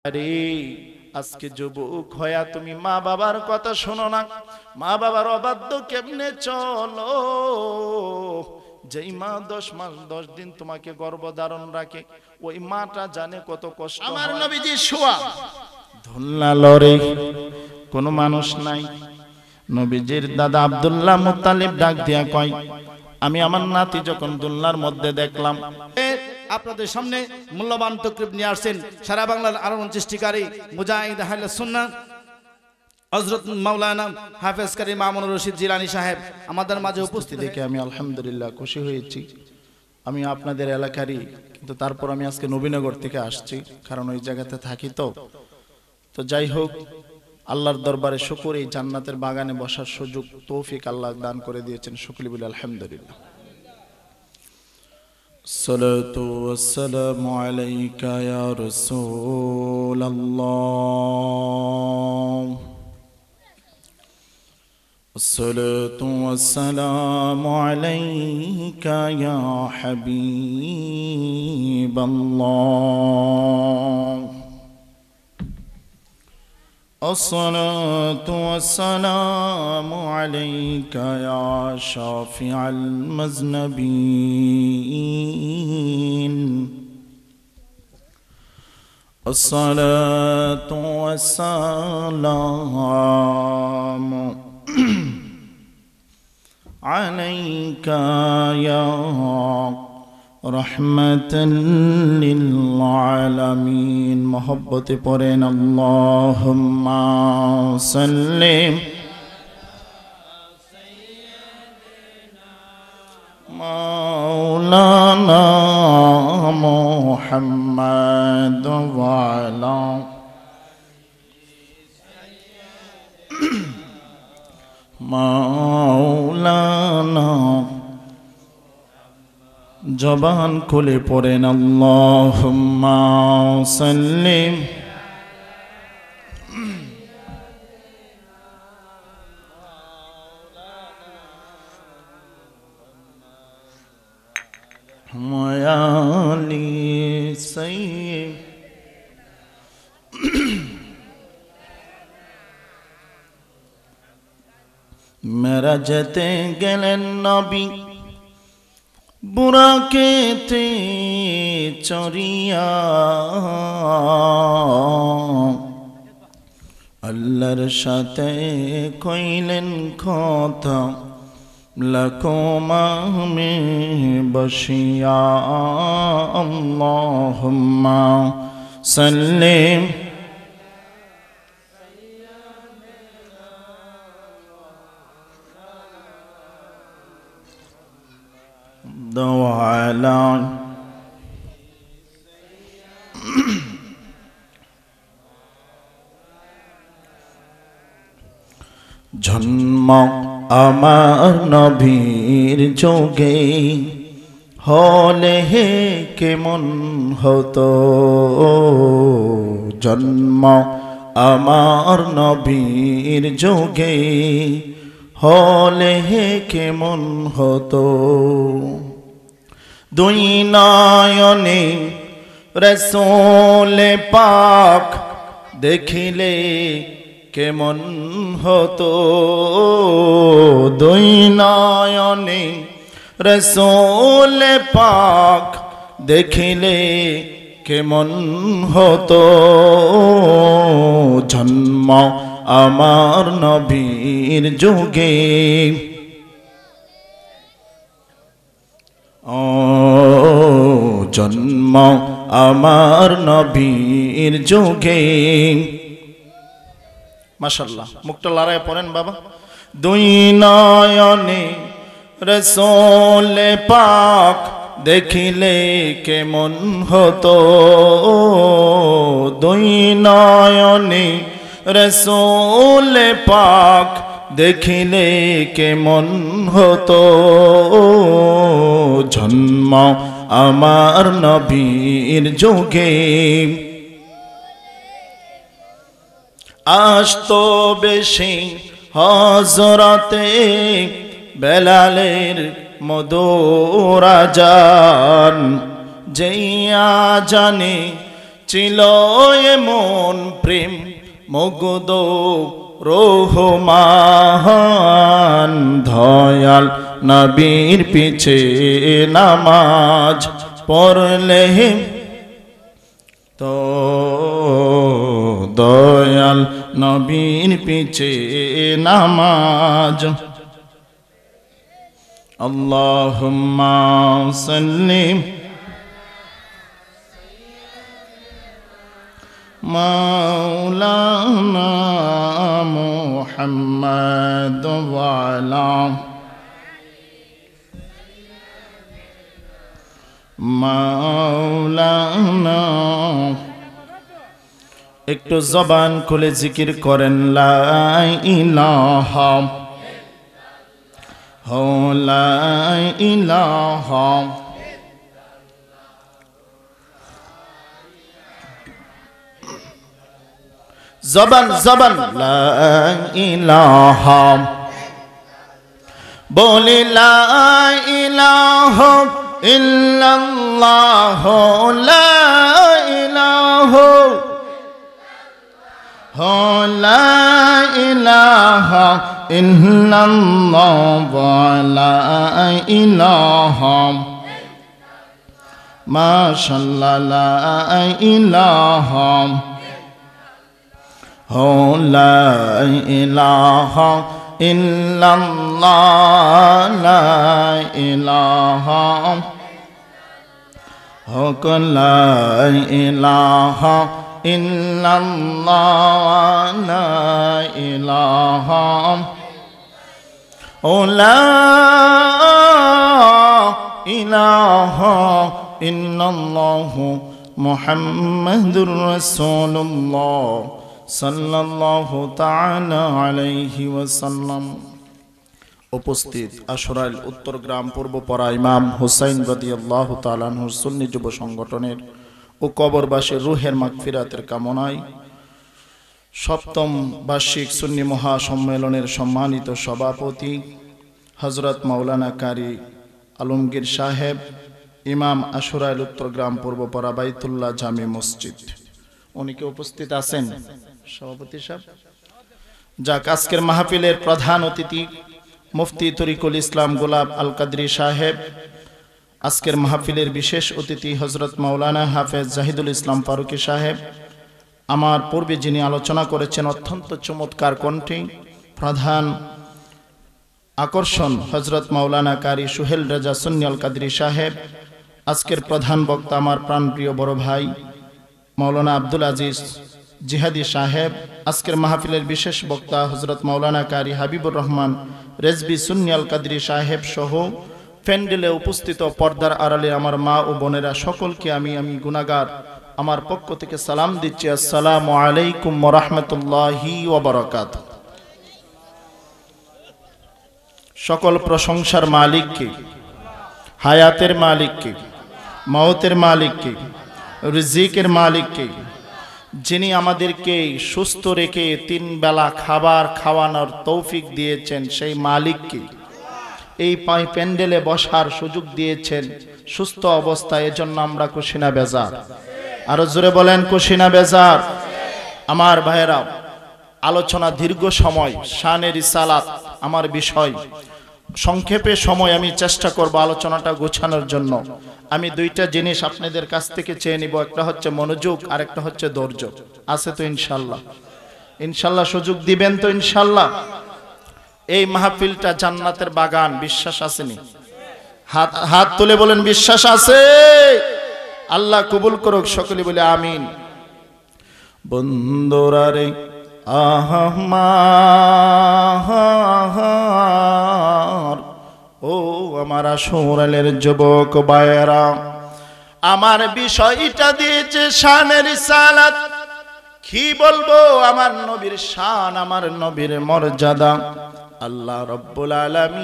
আরে আজকে যুবক হয়া তুমি মা বাবার কথা শোনো না, মা বাবার অবাধ্য কেমনে চলো। যেই মা 10 মাস 10 দিন তোমাকে গর্ভধারণ রাখে, ওই মাটা জানে কত কষ্ট। আমার নবীজি শোয়া ধুলনা লরে কোনো মানুষ নাই। নবীজির দাদা আব্দুল্লাহ মুত্তালিব ডাক দিয়া কয়, আমি আমার নাতি যখন দুলনার মধ্যে দেখলাম। আপনাদের সামনে মূল্যবান তকরিব নিয়ে আসছেন সারা বাংলার আলোড়ন সৃষ্টিকারী মুজাহিদ আহলে সুন্নাহ হযরত মাওলানা হাফেজ কারী মামুনুর রশিদ জিলানী সাহেব আমাদের মাঝে উপস্থিত দেখে আমি আলহামদুলিল্লাহ খুশি হয়েছি। আমি আপনাদের এলাকারই, কিন্তু তারপর আমি আজকে নবীনগর থেকে আসছি, কারণ ওই জায়গাতে থাকি। তো যাই হোক, আল্লাহর দরবারে শুকর, এই জান্নাতের বাগানে বসার সুযোগ তৌফিক আল্লাহ দান করে দিয়েছেন। শুকরিয়া বলি আলহামদুলিল্লাহ। সালাতু ওয়াসসালামু আলাইকা ইয়া রাসূলুল্লাহ, الصلاة والسلام عليك يا حبيب الله، الصلاة والسلام عليك يا شافع المذنبين، الصلاة والسلام عليك يا رحمة للعالمين। محبت پرين اللهم صل مولانا محمد وعلى মাওলানা। জবান খুলে পড়েন আল্লাহুম্মা সাল্লি মায়ালি সাইয়্যিদ। মেরাজতে গেলেন নবী বুরাকেতে চড়িয়া, আল্লাহর সাথে কইলেন কথা লাকুমামে বসিয়া। আল্লাহুম্মা সাল্লি দওয়ালা। জন্ম আমার নবীর যোগে হলে হে কেমন হতো, জন্ম আমার নবীর যোগে হলে হে কেমন হতো। দুই নয়নে রাসূল পাক দেখিলে কেমন হতো, দুই নয়নে রাসূল পাক দেখিলে কেমন হতো। জন্ম আমার নবীর যুগে, ও জন্ম আমার নবীর যুগে। মাশাআল্লাহ, মুখটা লড়াই পড়েন বাবা। দুই নয়নে রাসূল পাক দেখিলে কেমন হতো, দুই নয়নে রাসূল পাক দেখিলে কেমন হতো। জন্ম আমার নবীর যুগে, আসতো বেশি হযরতে বেলালের মধুর আযান, যেই আযানে ছিল এমন প্রেম মুগ্ধ রহমান দয়াল নবীর পিছে নামাজ পড়লে তো দয়াল নবীর পিছে নামাজ আল্লাহুম্মা সাল্লি মাওলানা মুহাম্মদ ওয়া আলা মাওলানা একটু জবান খুলে জিকির করেন লা ইলাহা লা ইলাহা জবান জবান লা ইলাহা বলি লা ইলাহা ইল্লাল্লাহ লা ইলাহা লা ইলাহা ইল্লাল্লাহ লা ইলাহা মাশাআল্লাহ লা ইলাহা লা ইলাহা ইল্লাল্লাহ লা ইলাহা লা ইলাহা ইল্লাল্লাহ লা ইলাহা লা ইলাহা ইল্লাল্লাহ মুহাম্মাদুর রাসূলুল্লাহ সাল্লাল্লাহু তাআলা আলাইহি ওয়াসাল্লাম। উপস্থিত আশুরাইল উত্তরগ্রাম পূর্বপাড়া ইমাম হুসাইন রাদিয়াল্লাহু তাআলা আনহুর সুন্নি যুব সংগঠনের ও কবরবাসীর রুহের মাগফিরাতের কামনায় সপ্তম বার্ষিক সুন্নি মহাসম্মেলনের সম্মানিত সভাপতি হযরত মাওলানা কারি আলমগীর সাহেব, ইমাম আশুরাইল উত্তরগ্রাম পূর্বপাড়া বাইতুল্লাহ জামি মসজিদ, উনি কি উপস্থিত আছেন? সভাপতি সাহেব। যাক, আজকের মাহফিলের প্রধান অতিথি মুফতি তরিকুল ইসলাম গোলাপ আল কাদরি সাহেব, আজকের মাহফিলের বিশেষ অতিথি হযরত মাওলানা হাফেজ জাহিদুল ইসলাম ফারুকী সাহেব, আমার পূর্বে যিনি আলোচনা করেছেন অত্যন্ত চমৎকার কণ্ঠে, প্রধান আকর্ষণ হযরত মাওলানা কারি সুহেল রেজা সুন্নি আল কাদরি সাহেব, আজকের প্রধান বক্তা আমার প্রাণপ্রিয় বড় ভাই মাওলানা আব্দুল আজিজ জিহাদি সাহেব, আজকের মাহফিলের বিশেষ বক্তা হযরত মাওলানা কারি হাবিবুর রহমান রেজবি সুন্নি আল কাদরি সাহেব সহ প্যান্ডেলে উপস্থিত পর্দার আড়ালে আমার মা ও বোনেরা সকলকে আমি গুনাহগার আমার পক্ষ থেকে সালাম দিচ্ছি। আসসালামু আলাইকুম ওয়া রাহমাতুল্লাহি ওয়া বারাকাতুহু। সকল প্রশংসার মালিক কে? হায়াতের মালিক কে? মওতের মালিক কে? রিজিকের মালিক কে? যিনি আমাদেরকে সুস্থ রেখে তিন বেলা খাবার খাওয়ানোর তৌফিক দিয়েছেন সেই মালিককে, এই প্যান্ডেলে বসার সুযোগ দিয়েছেন সুস্থ অবস্থায়, এজন্য আমরা খুশি না বেজার? আরো জোরে বলেন খুশি না বেজার? আমার ভাইয়েরা, আলোচনা দীর্ঘ সময়, শানে রিসালাত আমার বিষয়, সংক্ষেপে সময় আমি চেষ্টা করব আলোচনাটা গোছানোর জন্য। আমি দুইটা জিনিস আপনাদের কাছ থেকে চেয়ে নিব, একটা হচ্ছে মনোযোগ আর একটা হচ্ছে ধৈর্য। আছে তো ইনশাল্লাহ? ইনশাল্লাহ সুযোগ দিবেন তো ইনশাল্লাহ? এই মাহফিলটা জান্নাতের বাগান, বিশ্বাস আসেনি? হাত তুলে বলেন বিশ্বাস আছে? আল্লাহ কবুল করুক, সকলে বলে আমিন। বন্ধুরা রে আহমার, ও আমার আশুরাইলের যুবক ভাইয়েরা, আমার বিষয়টা দিয়েছে শানের রিসালাত। কি বলবো আমার নবীর শান, আমার নবীর মর্যাদা। আল্লাহ রব্বুল আলামিন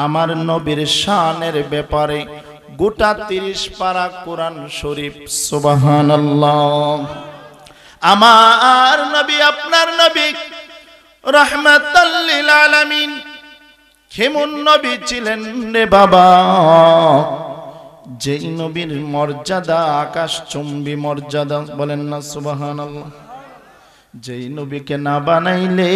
আমার নবীর শানের ব্যাপারে গোটা 30 পারা কোরআন শরীফ, সুবহানাল্লাহ। আমার নবী, আপনার নবী রাহমাতাল লিল আলামিন কেমন নবী ছিলেন রে বাবা, যেই নবীর মর্যাদা আকাশ চুম্বি মর্যাদা, বলেন না সুবহানাল্লাহ। যেই নবীকে না বানাইলে,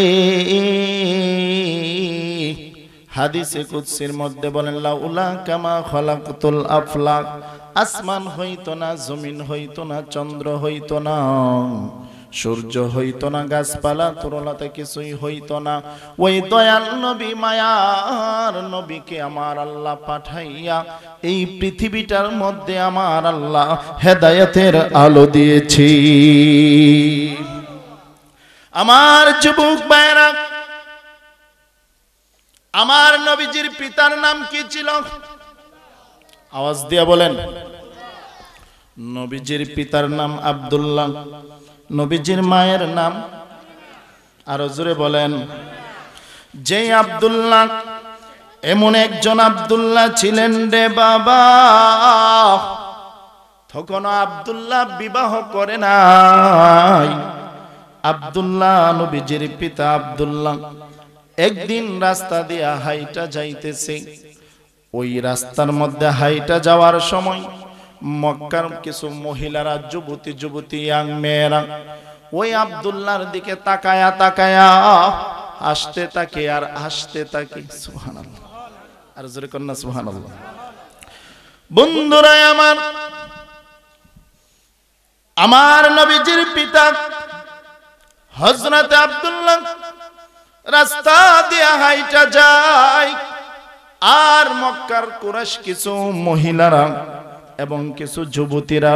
হাদিসে কুদসির মধ্যে বলেন লাউলা কামা খলাকতুল আফলাক, আসমান হইতো না, জমিন হইতো না, চন্দ্র হইতো না, সূর্য হইতো না, গাছপালা তরুলতা কিছুই হইতো না। ওই দয়াল নবী মায়ার নবীকে আমার আল্লাহ পাঠাইয়া এই পৃথিবীটার মধ্যে আমার আল্লাহ হেদায়েতের আলো দিয়েছি। আমার যুবক ভাইরা, আমার নবীজির পিতার নাম কি ছিল? আওয়াজ দিয়ে বলেন। নবীজির পিতার নাম আব্দুল্লাহ, নবীজির মায়ের নাম আরো জোরে বলেন। যেই আব্দুল্লাহ, এমন একজন আব্দুল্লাহ ছিলেন রে বাবা, তখন আব্দুল্লাহ বিবাহ করে নাই। আব্দুল্লাহ নবীজির পিতা আব্দুল্লাহ একদিন রাস্তা দিয়া হাইটা যাইতেছে। ওই রাস্তার মধ্যে হাইটা যাওয়ার সময় মক্কার কিছু মহিলারা, যুবতী ইয়াং মেয়েরা ওই আব্দুল্লাহর দিকে তাকায়া তাকায়া হাসতে থাকে আর হাসতে থাকে। সুবহানাল্লাহ, আর জোরে কন্যা সুবহানাল্লাহ। বন্ধুরা আমার নবীজির পিতা হযরত আব্দুল্লাহ রাস্তা দিয়ে হাইটা যায়, আর মক্কার কুরাইশ কিছু মহিলারা এবং কিছু যুবতীরা,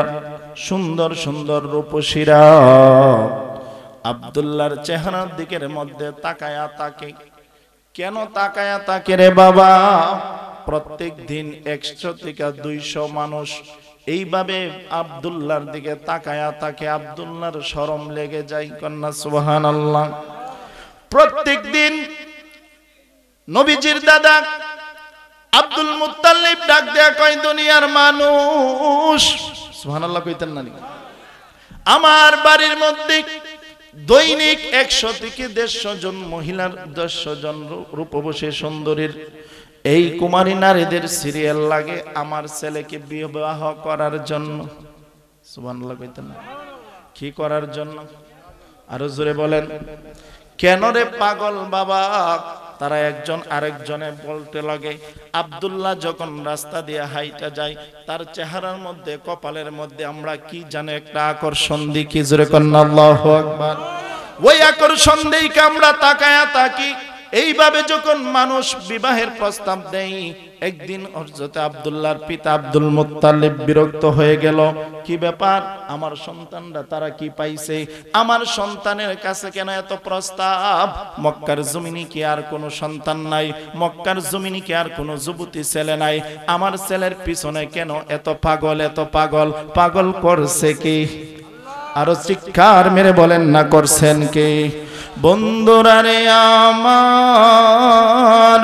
সুন্দর সুন্দর রূপসীরা আব্দুল্লাহর চেহারার দিকের মধ্যে তাকায়া তাকে। কেন তাকায়া তাকে রে বাবা? প্রত্যেক দিন 100 থেকে 200 মানুষ এইভাবে আব্দুল্লাহর দিকে তাকায়া তাকে। আব্দুল্লাহর শরম লেগে যায়, কন্যা সুবহানাল্লাহ। প্রত্যেক দিন নবীজির দাদা আব্দুল মুত্তালিব ডাক দেয়া কয়, দুনিয়ার মানুষ, সুবহানাল্লাহ কইতেন না? আমার বাড়ির মধ্যে দৈনিক 100 থেকে 150 জন মহিলার, 150 জন রূপবতী সুন্দরীর এই কুমারী নারীদের সিরিয়াল লাগে আমার ছেলেকে বিবাহ করার জন্য। সুবহানাল্লাহ কইতেন না? কি করার জন্য? আরো জোরে বলেন। কেন রে পাগল বাবা? তারা একজন আরেকজনে বলতে লাগে, আব্দুল্লাহ যখন রাস্তা দিয়ে হাইটা যায়, তার চেহারার মধ্যে, কপালের মধ্যে আমরা কি জানে একটা আকর্ষণ দেখি। জোরে কন্না আল্লাহু আকবার। ওই আকর্ষণ দেখে আমরা তাকায়া তাকি। এইভাবে যখন মানুষ বিবাহের প্রস্তাব দেয়, একদিন হযরত আব্দুল্লাহর পিতা আব্দুল মুত্তালিব বিরক্ত হয়ে গেল। কি ব্যাপার? আমার সন্তানরা তারা কি পাইছে? আমার সন্তানের কাছে কেন এত প্রস্তাব? মক্কার জমিনে কি আর কোনো সন্তান নাই? মক্কার জমিনে কি আর কোনো যুবতী ছেলে নাই? আমার ছেলের পিছনে কেন এত পাগল, এত পাগল? পাগল করছে কি? আরো চিৎকার মেরে বলেন না, করছেন কে? বন্ধুরা রে আমার,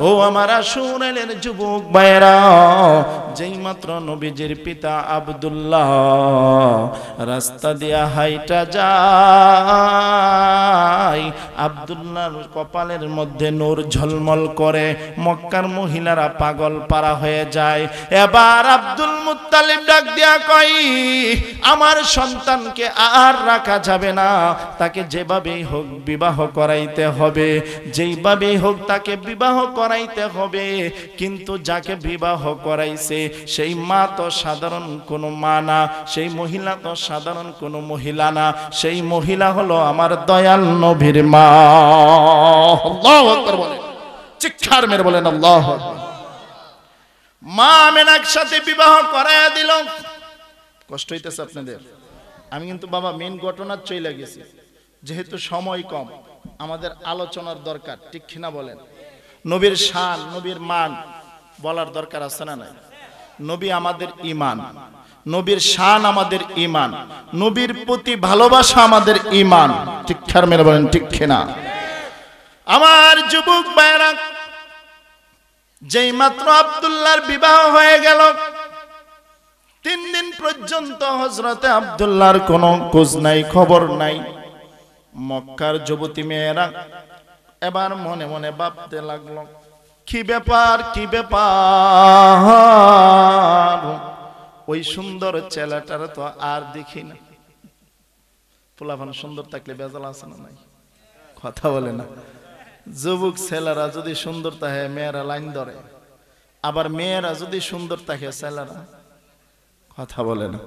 ও আমার আসুরের যুবক ভাইরা, যেই মাত্র নবীজির পিতা আব্দুল্লাহ রাস্তা দিয়া হাইটা যায়, আব্দুল্লাহর কপালের মধ্যে নূর ঝলমল করে। মক্কার মহিলারা পাগল পারা হয়ে যায়। এবার আব্দুল মুত্তালিব ডাক দিয়া কই, আমার সন্তানকে আর রাখা যাবে না, তাকে যেভাবেই হোক বিবাহ করাইতে হবে, যেইভাবেই হোক তাকে বিবাহ করাইতে হবে। কিন্তু যাকে বিবাহ করাইছে সেই মা তো সাধারণ কোনো মা না, সেই মহিলা তো সাধারণ কোনো মহিলা না, সেই মহিলা হলো আমার দয়াল নবীর মা। আল্লাহু আকবার বলেন, চিৎকার মেরে বলেন আল্লাহু আকবার। মা আমেনার সাথে বিবাহ করায়া দিল। কষ্ট হইতেছে আপনাদের? আমি কিন্তু বাবা মেন ঘটনা চলে গেছি, যেহেতু সময় কম, আমাদের আলোচনার দরকার, ঠিক কিনা বলেন? নবীর শান, নবীর মান বলার দরকার আছে না নাই? নবী আমাদের ঈমান, নবীর শান আমাদের ঈমান, নবীর প্রতি ভালোবাসা আমাদের ঈমান। ঠিক খার মেরে বলেন, ঠিক কিনা? আমার যুবক ভাইরা, যেই মাত্র আব্দুল্লাহর বিবাহ হয়ে গেল, 3 দিন পর্যন্ত হযরতে আব্দুল্লাহর কোনো খোঁজ নাই, খবর নাই। মক্কার যুবতী মেয়েরা এবার মনে মনে ভাবতে লাগলো, কি ব্যাপার কি ব্যাপার, ওই সুন্দর ছেলেটার তো আর দেখি না। পোলাপান সুন্দর থাকলে বেজাল আছে না নাই? কথা বলে না। যুবক ছেলেরা যদি সুন্দর থাকে মেয়েরা লাইন ধরে, আবার মেয়েরা যদি সুন্দর থাকে ছেলেরা কথা বলে না।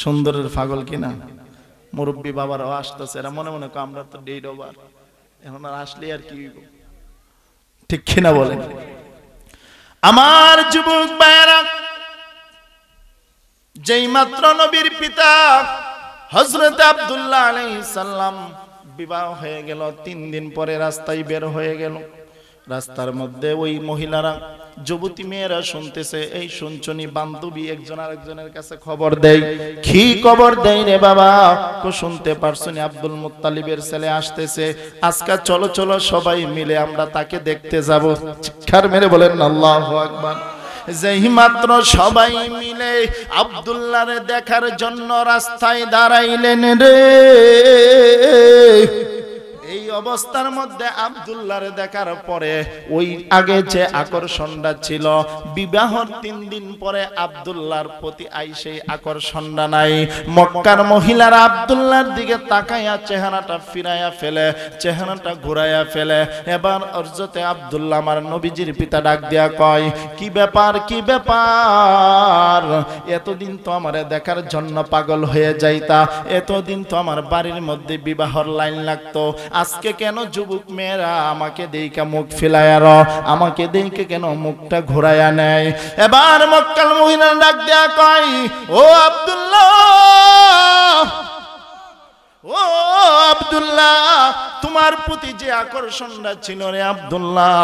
সুন্দরের পাগল কিনা? মুরব্বী বাবারাও আসতেছে, এরা মনে মনে আমরা তো ডেট ওভার, এখন আর আসলে আর কি, ঠিক কিনা বলেন? আমার যুবক ভাইয়েরা, যেই মাত্র নবীর পিতা হযরত আব্দুল্লাহ আলাইহিস সালাম বিবাহ হয়ে গেল, 3 দিন পরে রাস্তায় বের হয়ে গেল। রাস্তার মধ্যে ওই মহিলারা, যুবতী মেয়েরা শুনতেছে, এই শুনছনি বান্ধবী একজন আরেকজনের কাছে খবর দেয়। কি খবর দেয় রে বাবা? কো শুনতে পারছনি আব্দুল মুত্তালিবের ছেলে আসতেছে, আজকে চলো চলো সবাই মিলে আমরা তাকে দেখতে যাব। চিৎকার মেরে বলেন আল্লাহু আকবার। যেই মাত্র সবাই মিলে আব্দুল্লাহরে দেখার জন্য রাস্তায় দাঁড়াইলেন রে, এই অবস্থার মধ্যে আব্দুল্লাহরে দেখার পরে ওই আগে যে আকর্ষণটা ছিল, বিবাহর 3 দিন পরে আব্দুল্লাহর প্রতি আই সেই আকর্ষণটা নাই। মক্কার মহিলারা আব্দুল্লাহর দিকে তাকাইয়া চেহারাটা ফিরাইয়া ফেলে, চেহারাটা ঘুরাইয়া ফেলে। এবার হযরতে আব্দুল্লাহ আমার নবীজির পিতা ডাক দিয়া কয়, কি ব্যাপার কি ব্যাপার, এতদিন তো আমারে দেখার জন্য পাগল হয়ে যাইতা, এতদিন তো আমার বাড়ির মধ্যে বিবাহর লাইন লাগতো, আজকে কেন যুবক মেয়েরা আমাকে দেখে মুখ ফিলাইয়া, আমাকে দেখে কেন মুখটা ঘোরাইয়া নেয়? এবার মক্কার মহিলা ডাক দেয়া কয়, ও আব্দুল্লাহ, ও আব্দুল্লাহ, তোমার প্রতি যে আকর্ষণটা ছিল রে আব্দুল্লাহ,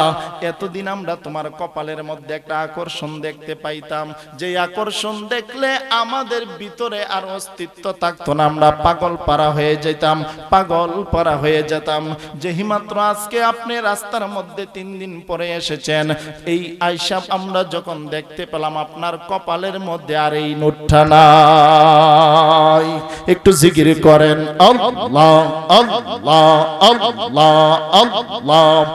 এতদিন আমরা তোমার কপালের মধ্যে একটা আকর্ষণ দেখতে পাইতাম, যে আকর্ষণ দেখলে আমাদের ভিতরে আর অস্তিত্ব থাকতো না, আমরা পাগল পারা হয়ে যেতাম, পাগল পারা হয়ে যেতাম। যেই মাত্র আজকে আপনি রাস্তার মধ্যে 3 দিন পরে এসেছেন, এই আয়শা আমরা যখন দেখতে পেলাম আপনার কপালের মধ্যে আর এই নোটটা নাই। একটু জিকির করেন আল্লাহ আল্লাহ আল্লাহ আল্লাহ।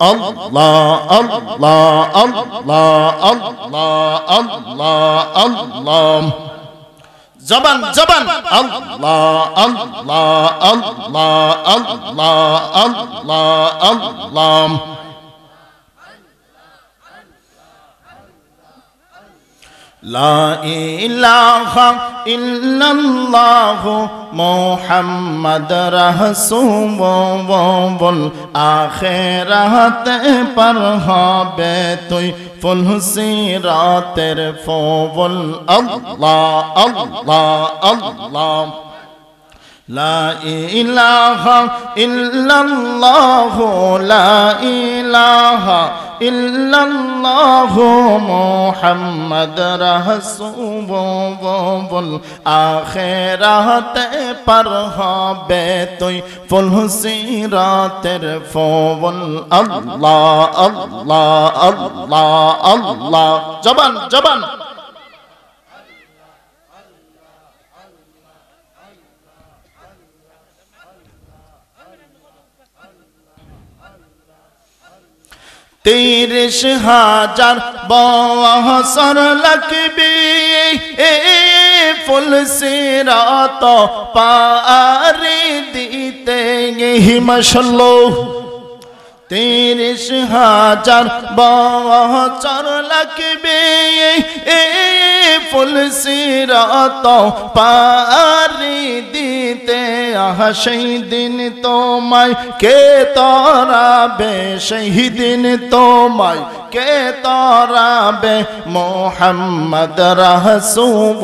আল্লাহ আল্লাহ আল্লাহ আল্লাহ আল্লাহ আল্লাহ। জবান জবান আল্লাহ আল্লাহ আল্লাহ আল্লাহ আল্লাহ আল্লাহ। লা ইলাহা ইল্লাল্লাহ মুহাম্মদ রাসূলুল্লাহ, আখিরাতে পার হবে তুই ফুল সিরাতের ফুল। আল্লাহ আল্লাহ আল্লাহ। লা ইলাহা ইল্লাল্লাহ, লা ইলাহা ইল্লাল্লাহ মুহাম্মদ রাসূলুল্লাহ, আখিরাতে পার হবে তুই ফুল সিরাতের ফুল। আল্লাহ আল্লাহ আল্লাহ আল্লাহ। জবান জবান। তিরিশ হাজার বছর লাগবে ফুল সিরাত পারি দিতে। মাশাআল্লাহ, 30,000 বছর লাগবে ফুল সিরাত পারি দিতে। সেই দিন তোমায় কে তরাবে, সেই দিন তোমায় কে তরাবে। মুহাম্মদ রাসূলুল্লাহ,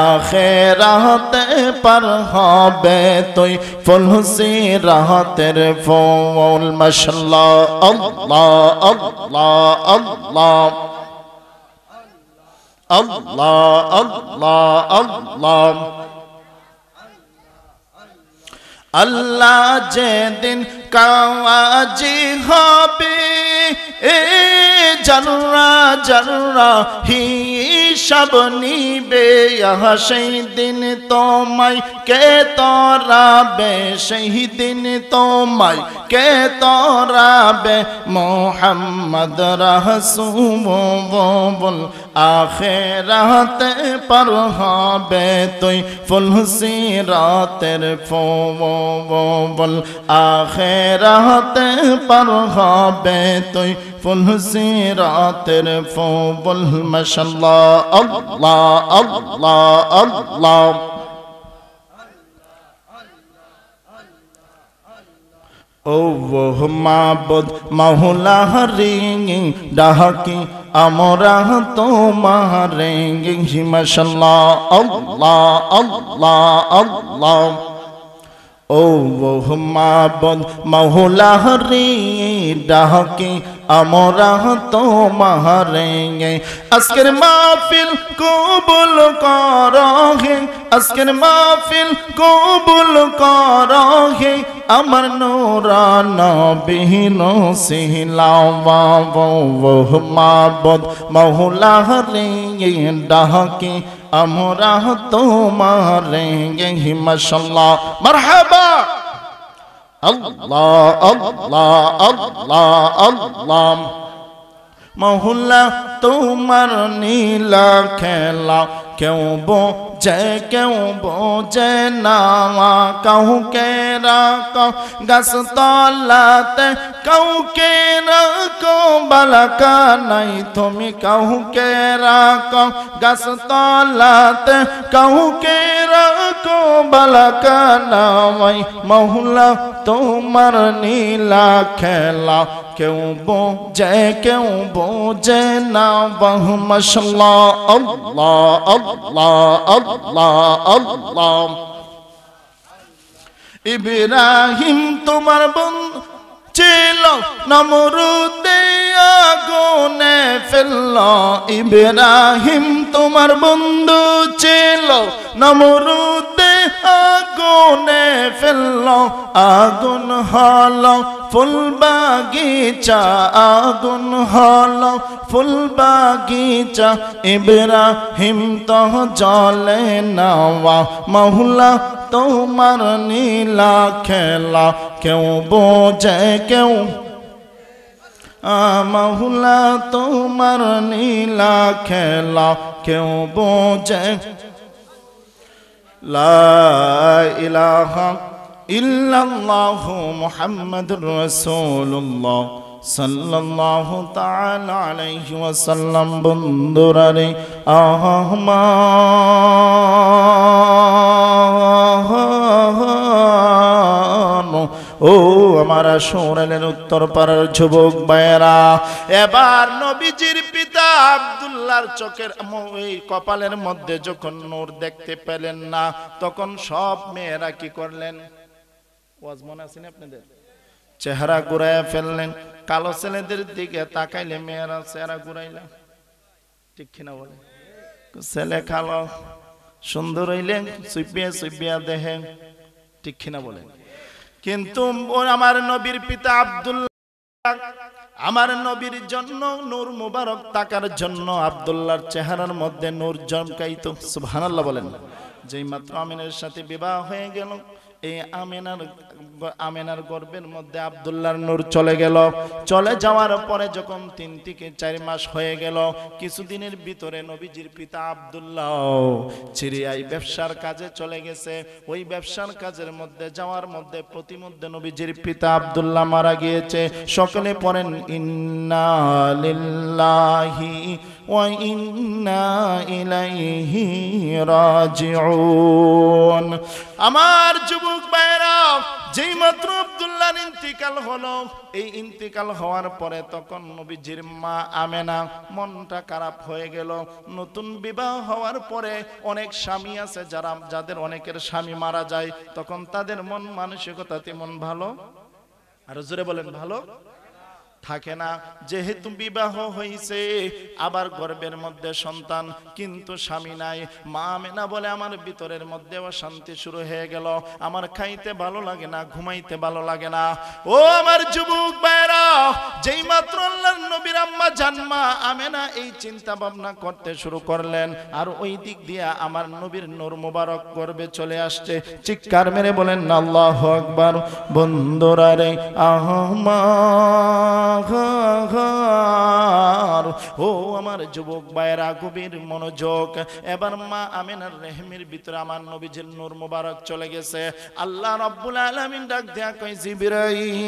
আখিরাতে পার হবে তুই ফুল সিরাতের ফুল। মাশাআল্লাহ। আল্লাহ আল্লাহ আল্লাহ আল্লাহ আল্লাহ আল্লাহ। আল্লাহ যেদিন কাওয়াজি হবে, জাররা জাররা হিসাব নিবে সেই দিন তোমায় কে তরাবে, সেই দিন তোমায় কে তরাবে। মোহাম্মদ রাসূল আখিরাতে পার হবে তুই ফুল সিরাতের ফুল, আখিরাতে পার হবে তুই ফুল সিরাতের ফুল। মাশাআল্লাহ আল্লাহ আল্লাহ আল্লাহ। ও মাবুদ মাওলা রিঙ্গি ডাকি আমরা তোমারে। মাশাআল্লাহ আল্লাহ আল্লাহ আল্লাহ। ও মাবুদ মাওলা রিঙ্গি ডাকি আমরা তোমারে। আজকের মাহফিল কবুল করো হে, আজকের মাহফিল কবুল করো হে আমার নূরানা বিহীন সিলাওয়া। মাবুদ মাওলা রে ডাকি আমরা তোমারে। মাশাআল্লাহ মারহাবা আল্লাহ আল্লাহ আল্লাহ আল্লাহ। মহুল্লা তোমার নীলা খেলা কেউ বোঝে না, কাউকে রাখো গাছতলাতে, কাউকে রাখো বালাকা নাই তুমি, কাউকে রাখো গাছতলাতে, কাউকে রাখো বালাকা নাই। মহুল্লা তোমার নীলা খেলা কেউ বোঝে না। মাশাআল্লাহ আল্লাহ আল্লাহ আল্লাহ আল্লাহ। ইব্রাহিম তোমার বন্ধু ছিল, নমরুদে আগুনে ফেলল। ইব্রাহিম তোমার বন্ধু ছিল, নমরুদে আগুনে ফেলল। আগুন হলো ফুল বাগিচা, আগুন হলো ফুল বাগিচা। ইব্রাহিম তো জ্বলে না। মহুলা তোমার নীলা খেলা কেউ বোঝে কেউ, মহুলা তোমার নীলা খেলা কেউ বোঝে। লা ইলাহা ইল্লাল্লাহু মুহাম্মাদুর রাসূলুল্লাহ সাল্লাল্লাহু তাআলা আলাইহি ওয়াসাল্লাম। বন্ধুরা রে ও আমার শোনালেন উত্তর পাড়ার যুবক ভাইয়েরা, এবার নবীজির পিতা আব্দুল্লাহর চোখের এই কপালের মধ্যে যখন নূর দেখতে পেলেন না, তখন সব মেয়েরা কি করলেন? ওয়াজ মনে আছে না আপনাদের? চেহারা ঘুরাইয়া ফেললেন। কালো ছেলেদের দিকে তাকাইলে মেয়েরা চেহারা ঘুরাইলেন, ঠিক কিনা বলে? ছেলে কালো সুন্দর হইলে চুপিয়া চুপিয়া দেখেন, ঠিক কিনা বলে? কিন্তু আমার নবীর পিতা আব্দুল্লাহ, আমার নবীর জন্য নূর মুবারক তাকার জন্য আব্দুল্লাহর চেহারার মধ্যে নূর জমকাইতো। সুবহানাল্লাহ বলেন। যেই মাত্র আমিনার সাথে বিবাহ হয়ে গেল, এই আমিনার গর্ভের মধ্যে আব্দুল্লাহর নূর চলে গেল। চলে যাওয়ার পরে যখন 3 থেকে 4 মাস হয়ে গেল, কিছুদিনের ভিতরে নবীজির পিতা আব্দুল্লাহ সিরিয়ায় ব্যবসার কাজে চলে গেছে। ওই ব্যবসার কাজের মধ্যে যাওয়ার মধ্যে প্রতিমধ্যে নবীজির পিতা আব্দুল্লাহ মারা গিয়েছে। সকলে পড়েন ইন্না লিল্লাহি ওয়া ইন্না ইলাইহি রাজিউন। আমার যুবক ভাইরা, যেই মাত্র আব্দুল্লাহর ইন্তিকাল হলো, এই ইন্তিকাল হওয়ার পরে তখন নবীজির মা আমেনা মনটা খারাপ হয়ে গেল। নতুন বিবাহ হওয়ার পরে অনেক স্বামী আছে যাদের অনেকের স্বামী মারা যায়, তখন তাদের মন মানসিকতা তেমন ভালো, আর জোরে বলেন, ভালো থাকে না। যেহেতু বিবাহ হয়েছে, আবার গর্ভের মধ্যে সন্তান, কিন্তু স্বামী নাই। মা আমেনা বলে আমার ভিতরের মধ্যে অশান্তি শুরু হয়ে গেল, আমার খাইতে ভালো লাগে না, ঘুমাইতে ভালো লাগে না। ও আমার যুবক ভাইরা, যেই মাত্র আল্লাহর নবীর আম্মা জানমা আমেনা এই চিন্তা ভাবনা করতে শুরু করলেন, আর ওই দিক দিয়ে আমার নবীর নূর মুবারক গর্বে চলে আসছে। চিৎকার মেরে বলেন আল্লাহু আকবার। বন্ধুরা রে আহমার, ও আমার যুবক ভাইরা গভীর মনোযোগ। এবার মা আমেনার রেহমের ভিতরে আমার নবীজির নূর মুবারক চলে গেছে। আল্লাহ রাব্বুল আলামিন ডাক দেয়া কই জিবরাইল,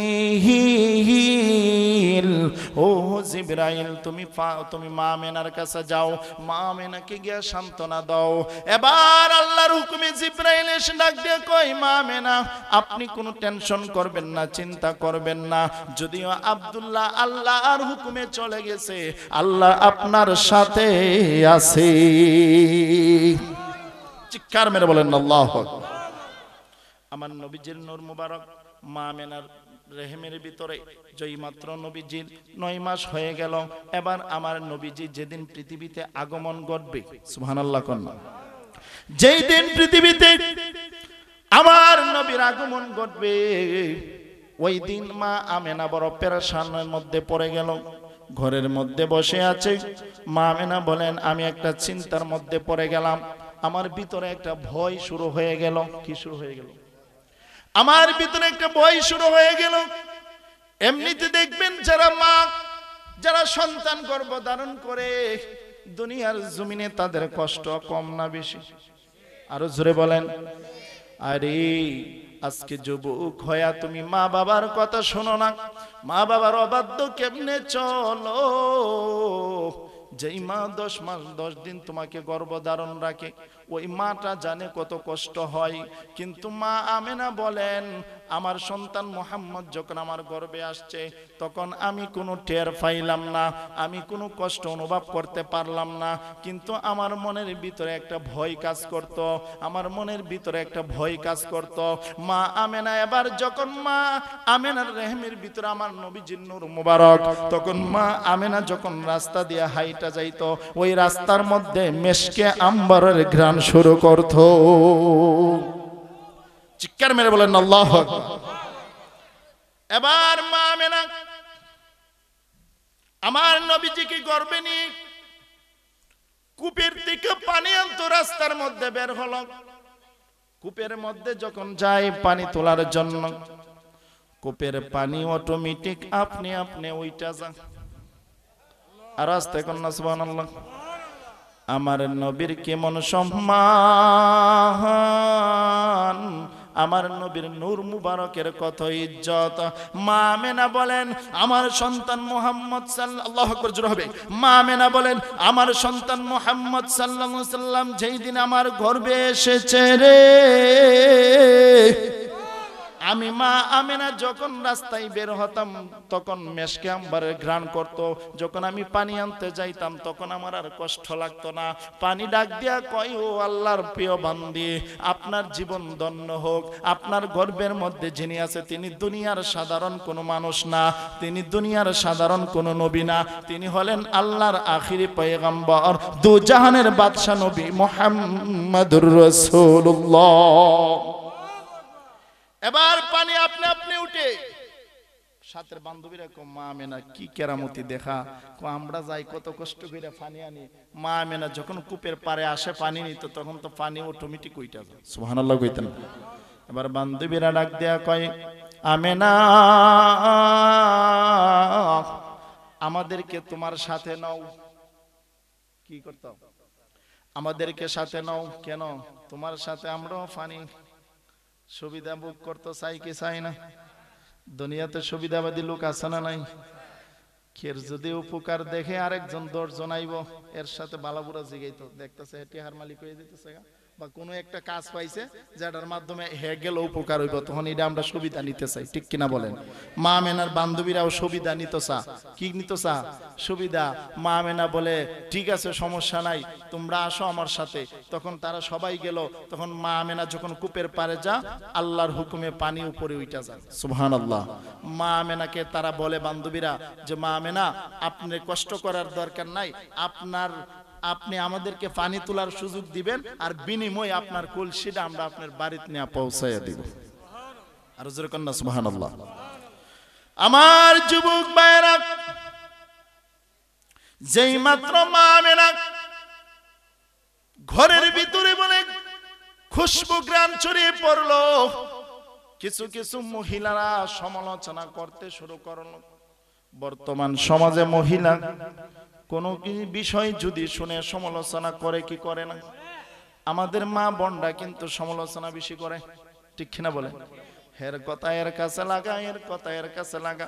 ও জিবরাইল তুমি মা আমেনার কাছে যাও, মা আমেনাকে গিয়া সান্ত্বনা দাও। এবার আল্লাহর হুকুমে জিবরাইল এসে ডাক দেয়া কই মা আমেনা আপনি কোনো টেনশন করবেন না, চিন্তা করবেন না। যদিও আব্দুল্লাহ আল্লাহর হুকুমে চলে গেছে, আল্লাহ আপনার সাথে আছে। চিৎকার মেরে বলেন আল্লাহু আকবার। আমার নবীজির নূর মুবারক মা আমেনার রেহেমের ভিতরে যেই মাত্র নবীজির 9 মাস হয়ে গেল, এবার আমার নবীজি যেদিন পৃথিবীতে আগমন ঘটবে, সুবহানাল্লাহ কন্যা, যেই দিন পৃথিবীতে আমার নবীর আগমন ঘটবে, ওই দিন মা আমেনা বড় পেরেশানের মধ্যে পড়ে গেল। ঘরের মধ্যে বসে আছে মা আমেনা বলেন আমি একটা চিন্তার মধ্যে পড়ে গেলাম। আমার ভিতরে একটা ভয় শুরু হয়ে গেল। কি শুরু হয়ে গেল? আমার ভিতরে একটা ভয় শুরু হয়ে গেল। এমনিতে দেখবেন যারা মা, যারা সন্তান গর্ভধারণ করে দুনিয়ার জমিনে তাদের কষ্ট কম না বেশি? আরো জোরে বলেন। আরে আজকে যুবক হয়া তুমি মা বাবার কথা শোনো না, মা বাবার অবাধ্য কেমনে চলো। যেই মা 10 মাস 10 দিন তোমাকে গর্ভধারণ রাখে, ওই মাটা জানে কত কষ্ট হয়। কিন্তু মা আমেনা বলেন আমার সন্তান মুহাম্মদ যখন আমার গর্ভে আসছে, তখন আমি কোনো টের পাইলাম না, আমি কোনো কষ্ট অনুভব করতে পারলাম না। কিন্তু আমার মনের ভিতরে একটা ভয় কাজ করত, আমার মনের ভিতরে একটা ভয় কাজ করত। মা আমেনা এবার যখন মা আমেনার রেহমের ভিতরে আমার নবীজির নূর মুবারক, তখন মা আমেনা যখন রাস্তা দিয়ে হাইটা যাইতো, ওই রাস্তার মধ্যে মেশকে আম্বরের ঘ্রাণ শুরু করত। চিৎকার মেরে বলেন আল্লাহু আকবার। এবার মা আমেনা আমার নবীজিকে গর্ভে নিয়ে কূপের থেকে পানি আনতো, রাস্তার মধ্যে বের হলো। কূপের মধ্যে যখন যায় পানি তোলার জন্য, কূপের পানি অটোমেটিক আপনি আপনি ওইটা যায়। আর আস্তে কন্যা সুবহানাল্লাহ। আমার নবীর কেমন সম্মান, আমার নবীর নূর মুবারকের কত ইজ্জত। মা আমেনা বলেন আমার সন্তান মুহাম্মদ সাল্লাল্লাহু আলাইহি ওয়াসাল্লাম হবে। মা আমেনা বলেন আমার সন্তান মুহাম্মদ সাল্লাল্লাহু আলাইহি ওয়াসাল্লাম যেই দিন আমার গর্ভে এসেছে রে, আমি মা আমেনা যখন রাস্তায় বের হতাম তখন মেশকে আম্বরের ঘ্রাণ করত। যখন আমি পানি আনতে যাইতাম তখন আমার আর কষ্ট লাগতো না। পানি ডাক দিয়া কয় ও আল্লাহর প্রিয় বান্দি, আপনার জীবন ধন্য হোক। আপনার গর্ভের মধ্যে যিনি আছে তিনি দুনিয়ার সাধারণ কোনো মানুষ না, তিনি দুনিয়ার সাধারণ কোনো নবী না, তিনি হলেন আল্লাহর আখিরি পয়গম্বর, দু জাহানের বাদশা নবী মুহাম্মদুর রাসূলুল্লাহ। এবার পানি আপনি আপনি উঠে সাথের বান্ধবীরা কো মা আমেনা কি কেরামতি দেখা, কো আমরা যাই কত কষ্ট করে পানি আনি। মা আমেনা যখন কূপের পারে আসে পানি নিত, তখন তো পানি অটোমেটিক উইটা যায়। সুবহানাল্লাহ কইতেন। এবার বান্ধবীরা ডাক দেয়া কয় আমেনা আমাদেরকে তোমার সাথে নাও। কি করতে? আমাদেরকে সাথে নাও। কেন? তোমার সাথে আমরাও পানি সুবিধা ভোগ করতে চাই কি চাই না? দুনিয়াতে সুবিধাবাদী লোক আছে না নাই? খের যদি উপকার দেখে আরেকজন 10 জন আইব, এর সাথে বালাবুরা জিগাইতো, দেখতেছে হেটি হার মালিক হয়ে যেতেছে বা কোনো একটা কাজ পাইছে যেটার মাধ্যমে হে গেল উপকার হইব, তখন এটা আমরা সুবিধা নিতে চাই। ঠিক কিনা বলেন? মা আমেনার বান্ধবীরাও সুবিধা নিত চা। কি নিত চা? সুবিধা। মা আমেনা বলে ঠিক আছে সমস্যা নাই, তোমরা আসো আমার সাথে। তখন তারা সবাই গেল। তখন মা আমেনা যখন কূপের পারে যা, আল্লাহর হুকুমে পানি উপরে উঠা যায়। সুবহানাল্লাহ। মা আমেনাকে তারা বলে বান্ধবীরা যে মা আমেনা আপনি কষ্ট করার দরকার নাই, আপনি আমাদেরকে পানি তোলার সুযোগ দিবেন, আর বিনিময়ে আপনার কলসিটা আমরা আপনার বাড়িতে নিয়ে পৌঁছাইয়া দিব। আর জোরে কন্যা সুবহানাল্লাহ। আমার যুবক ভাইরা যেই মাত্র মা আমেনা ঘরের ভিতরে বলে খুশবু গ্রাম ছড়িয়ে পড়লো, কিছু কিছু মহিলারা সমালোচনা করতে শুরু করলো। বর্তমান সমাজে মহিলা কোনো বিষয় যদি শুনে সমালোচনা করে কি করে না? আমাদের মা বোনরা কিন্তু সমালোচনা বেশি করে, ঠিক কিনা বলে? এর কথা এর কাছে লাগা, এর কথা এর কাছে লাগা।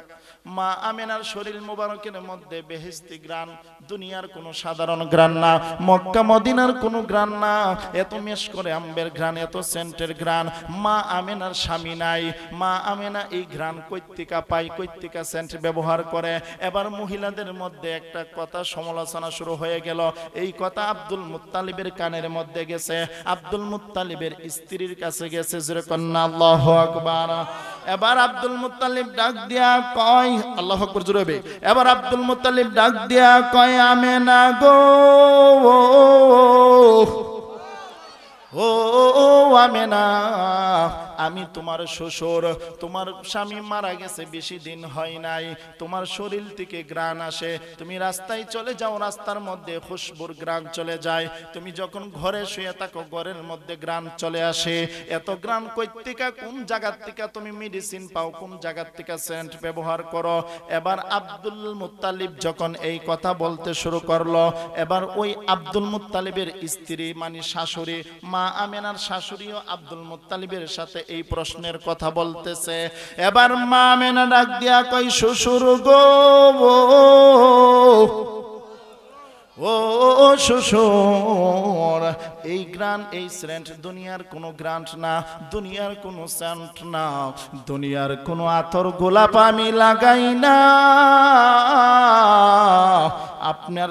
মা আমেনার শরীর মোবারকের মধ্যে বেহেশতি গ্রান, দুনিয়ার কোনো সাধারণ গ্রান না, মক্কা মদিনার কোনো গ্রান না। এত মেশ করে আম্বের গ্রান, এত সেন্টের গ্রান মা আমেনার স্বামী নাই। মা আমেনা এই গ্রান কৈত্তিকা পাই, কৈত্তিকা সেন্ট ব্যবহার করে। এবার মহিলাদের মধ্যে একটা কথা সমালোচনা শুরু হয়ে গেল। এই কথা আব্দুল মুত্তালিবের কানের মধ্যে গেছে, আব্দুল মুত্তালিবের স্ত্রীর কাছে গেছে। যেরকম আল্লাহু আকবার। এবার আব্দুল মুত্তালিব ডাক দিয়া কয়, আল্লাহু আকবার জোরে হবে। এবার আব্দুল মুত্তালিব ডাক দিয়া কয়, আমেনা গো, ও আমেনা, আমি তোমার শ্বশুর, তোমার স্বামী মারা গেছে বেশি দিন হয় নাই, তোমার শরীর থেকে গ্রাণ আসে, তুমি রাস্তায় চলে যাও, রাস্তার মধ্যে খুশবুর গ্রাণ চলে যায়, তুমি যখন ঘরে শুয়ে থাকো ঘরের মধ্যে গ্রাণ চলে আসে। এত গ্রাণ কইতিকা কোন জায়গার থেকে তুমি মেডিসিন পাও, কোন জায়গার থেকে সেন্ট ব্যবহার করো? এবার আব্দুল মুত্তালিব যখন এই কথা বলতে শুরু করলো, এবার ওই আব্দুল মুত্তালিবের স্ত্রী মানে শাশুড়ি, মা আমেনার শাশুড়িও আব্দুল মুত্তালিবের সাথে এই প্রশ্নের কথা বলতেছে। এবার মা আমেনা ডাক দিয়া কই, শ্বশুর গো, ও শ্বশুর, এই গ্রান্ট এই সেন্ট দুনিয়ার কোনো গ্রান্ট না, দুনিয়ার কোনো সেন্ট না, দুনিয়ার কোনো আতর গোলাপ আমি লাগাই না। আপনার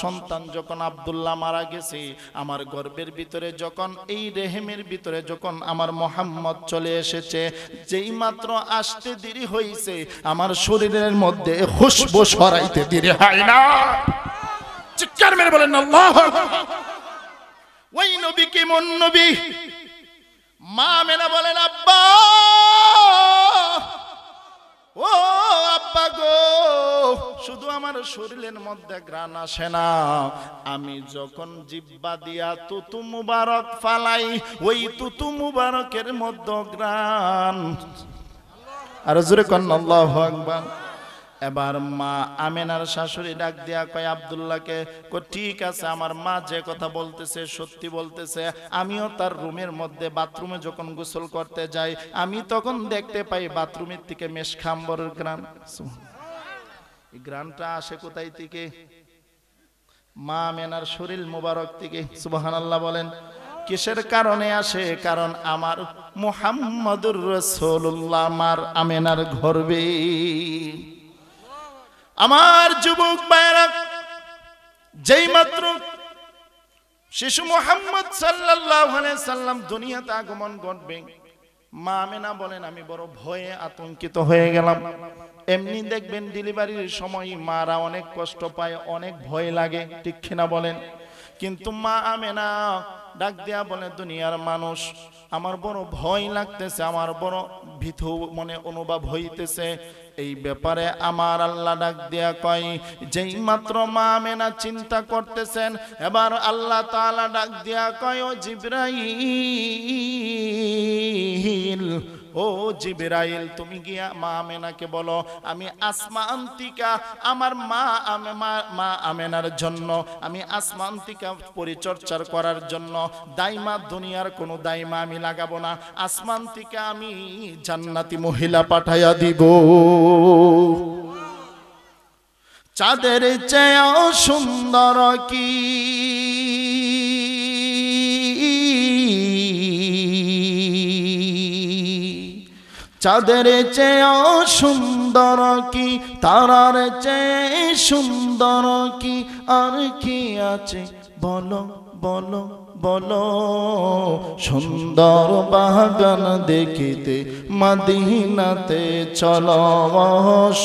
সন্তান যখন আব্দুল্লাহ মারা গেছে, আমার গর্ভের ভিতরে যখন এই রেহেমের ভিতরে যখন আমার মোহাম্মদ চলে এসেছে, যেই মাত্র আসতে দেরি হয়েছে, আমার শরীরের মধ্যে খুশবু ছড়াইতে দেরি হয় না। চিৎকার মেরে বলেন আল্লাহু আকবার। ওই নবী কেমন নবী? মা আমেনা বলেন, আব্বা, ও আব্বা গো, শুধু আমার শরীরের মধ্যে গ্রাণ আসে না, আমি যখন জিহ্বা দিয়া তুতু মুবারক ফালাই, ওই তুতু মুবারকের মধ্যে গ্রাণ। আর জোরে কোন আল্লাহু আকবার। এবার মা আমেনার শাশুড়ি ডাক দিয়া কয় আব্দুল্লাহকে, ঠিক আছে, আমার মা যে কথা বলতেছে সত্যি বলতেছে। আমিও তার রুমের মধ্যে বাথরুমে যখন গোসল করতে যাই, আমি তখন দেখতে পাই বাথরুমের থেকে মেশখাম্বরের গ্রান। এই গ্রানটা আসে কোথায় থেকে? মা আমেনার শরীর মুবারক থেকে। সুবহানাল্লাহ বলেন। কিসের কারণে আসে? কারণ আমার মুহাম্মদুর রাসূলুল্লাহ আমার আমেনার গর্ভে। আমার যুবক ভাইরা, যেই মাত্র শিশু মুহাম্মদ সাল্লাল্লাহু আলাইহি সাল্লাম দুনিয়াতে আগমন ঘটবে, মা আমেনা বলেন আমি বড় ভয়ে আতঙ্কিত হয়ে গেলাম। এমনি দেখবেন ডেলিভারির সময় মারা অনেক কষ্ট পায়, অনেক ভয় লাগে, ঠিক কিনা বলেন? কিন্তু মা আমেনা ডাক দিয়া বলে, দুনিয়ার মানুষ, আমার বড় ভয় লাগতেছে, আমার বড় ভীতু মনে অনুভব হইতেছে। এই ব্যাপারে আমার আল্লাহ ডাক দিয়া কয়, যেই মাত্র মা আমেনা চিন্তা করতেছেন, এবার আল্লাহ তাআলা ডাক দিয়া কয়, ও জিবরাইল, ও জিবরাইল, তুমি গিয়া মা আমেনাকে বলো, আমি আসমান থেকে আমার মা আমেনার জন্য, আমি আসমান থেকে পরিচর্যার করার জন্য দাইমা, দুনিয়ার কোনো দাইমা আমি লাগাবো না, আসমান থেকে আমি জান্নাতি মহিলা পাঠাইয়া দিব। চাঁদের চেয়েও সুন্দর কি চাঁদের চেয়েও সুন্দর কি, তারার চেয়ে সুন্দর কি, আর কি আছে বলো বলো বলো। সুন্দর বাগান দেখিতে মদিনাতে চলো,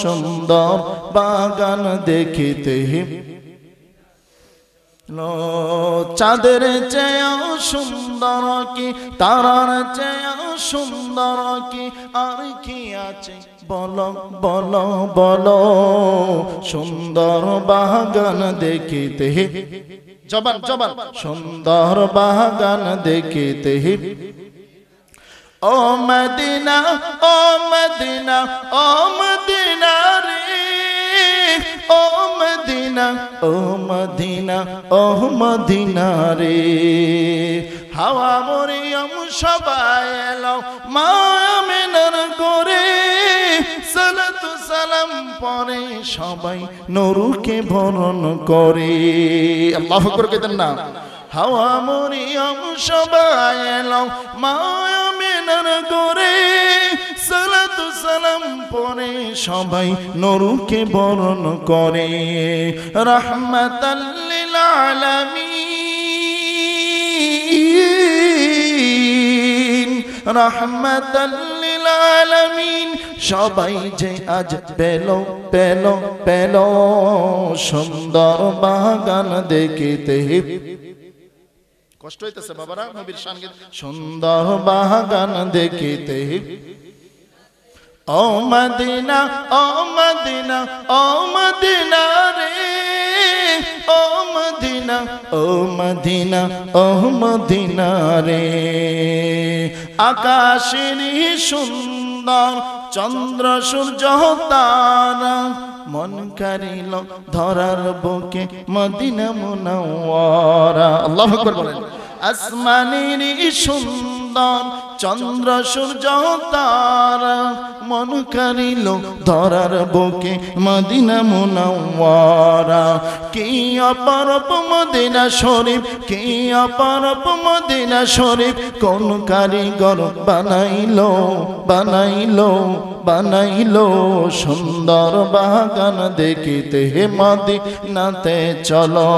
সুন্দর বাগান দেখিতে। চাঁদের চেয়েও সুন্দর কি, তারার চেয়েও সুন্দর কি, আর কি আছে বলো বলো বলো সুন্দর বাগান দেখিতে জবান জবান সুন্দর বাগান দেখিতে ও Medina oh Medina oh Medina রে ও Medina oh Medina oh Medina রে হাওয়া মরিয়ম সবাই এলো মা আমিনার করে সালাতু সালাম পরে সবাই নূরকে বরণ করে আল্লাহু আকবার কইতেন না হাওয়া মরিয়ম সবাই এলো মা আমিনার করে সালাতু সালাম পরে সবাই নূরকে বরণ করে রাহমাতাল লিল আলামিন রাহমাতাল লিল আলামিন সবাই যে আজ পেলো পেলো পেলো সুন্দর বাগান দেখিতে কষ্ট হইতেছে বাবারা নবীর শান সুন্দর বাগান দেখিতে ও Medina oh Medina oh Medina রে ও Medina oh Medina oh Medina রে আকাশের সুন্দর চন্দ্র সূর্য তারা মন কারিল ধরার বুকে মদিনা মুনাওয়ারা আল্লাহু আকবার বলেন আসমানের সুন্দর চন্দ্র সূর্য তারা মন কারিল ধরার বুকে মদিনা মুনাওয়ারা কি অপরূপ মদিনা শরীফ কি অপরূপ মদিনা শরীফ কোন কারিগর বানাইলো বানাইলো বানাইলো সুন্দর বাগান দেখিতে মদিনাতে চলো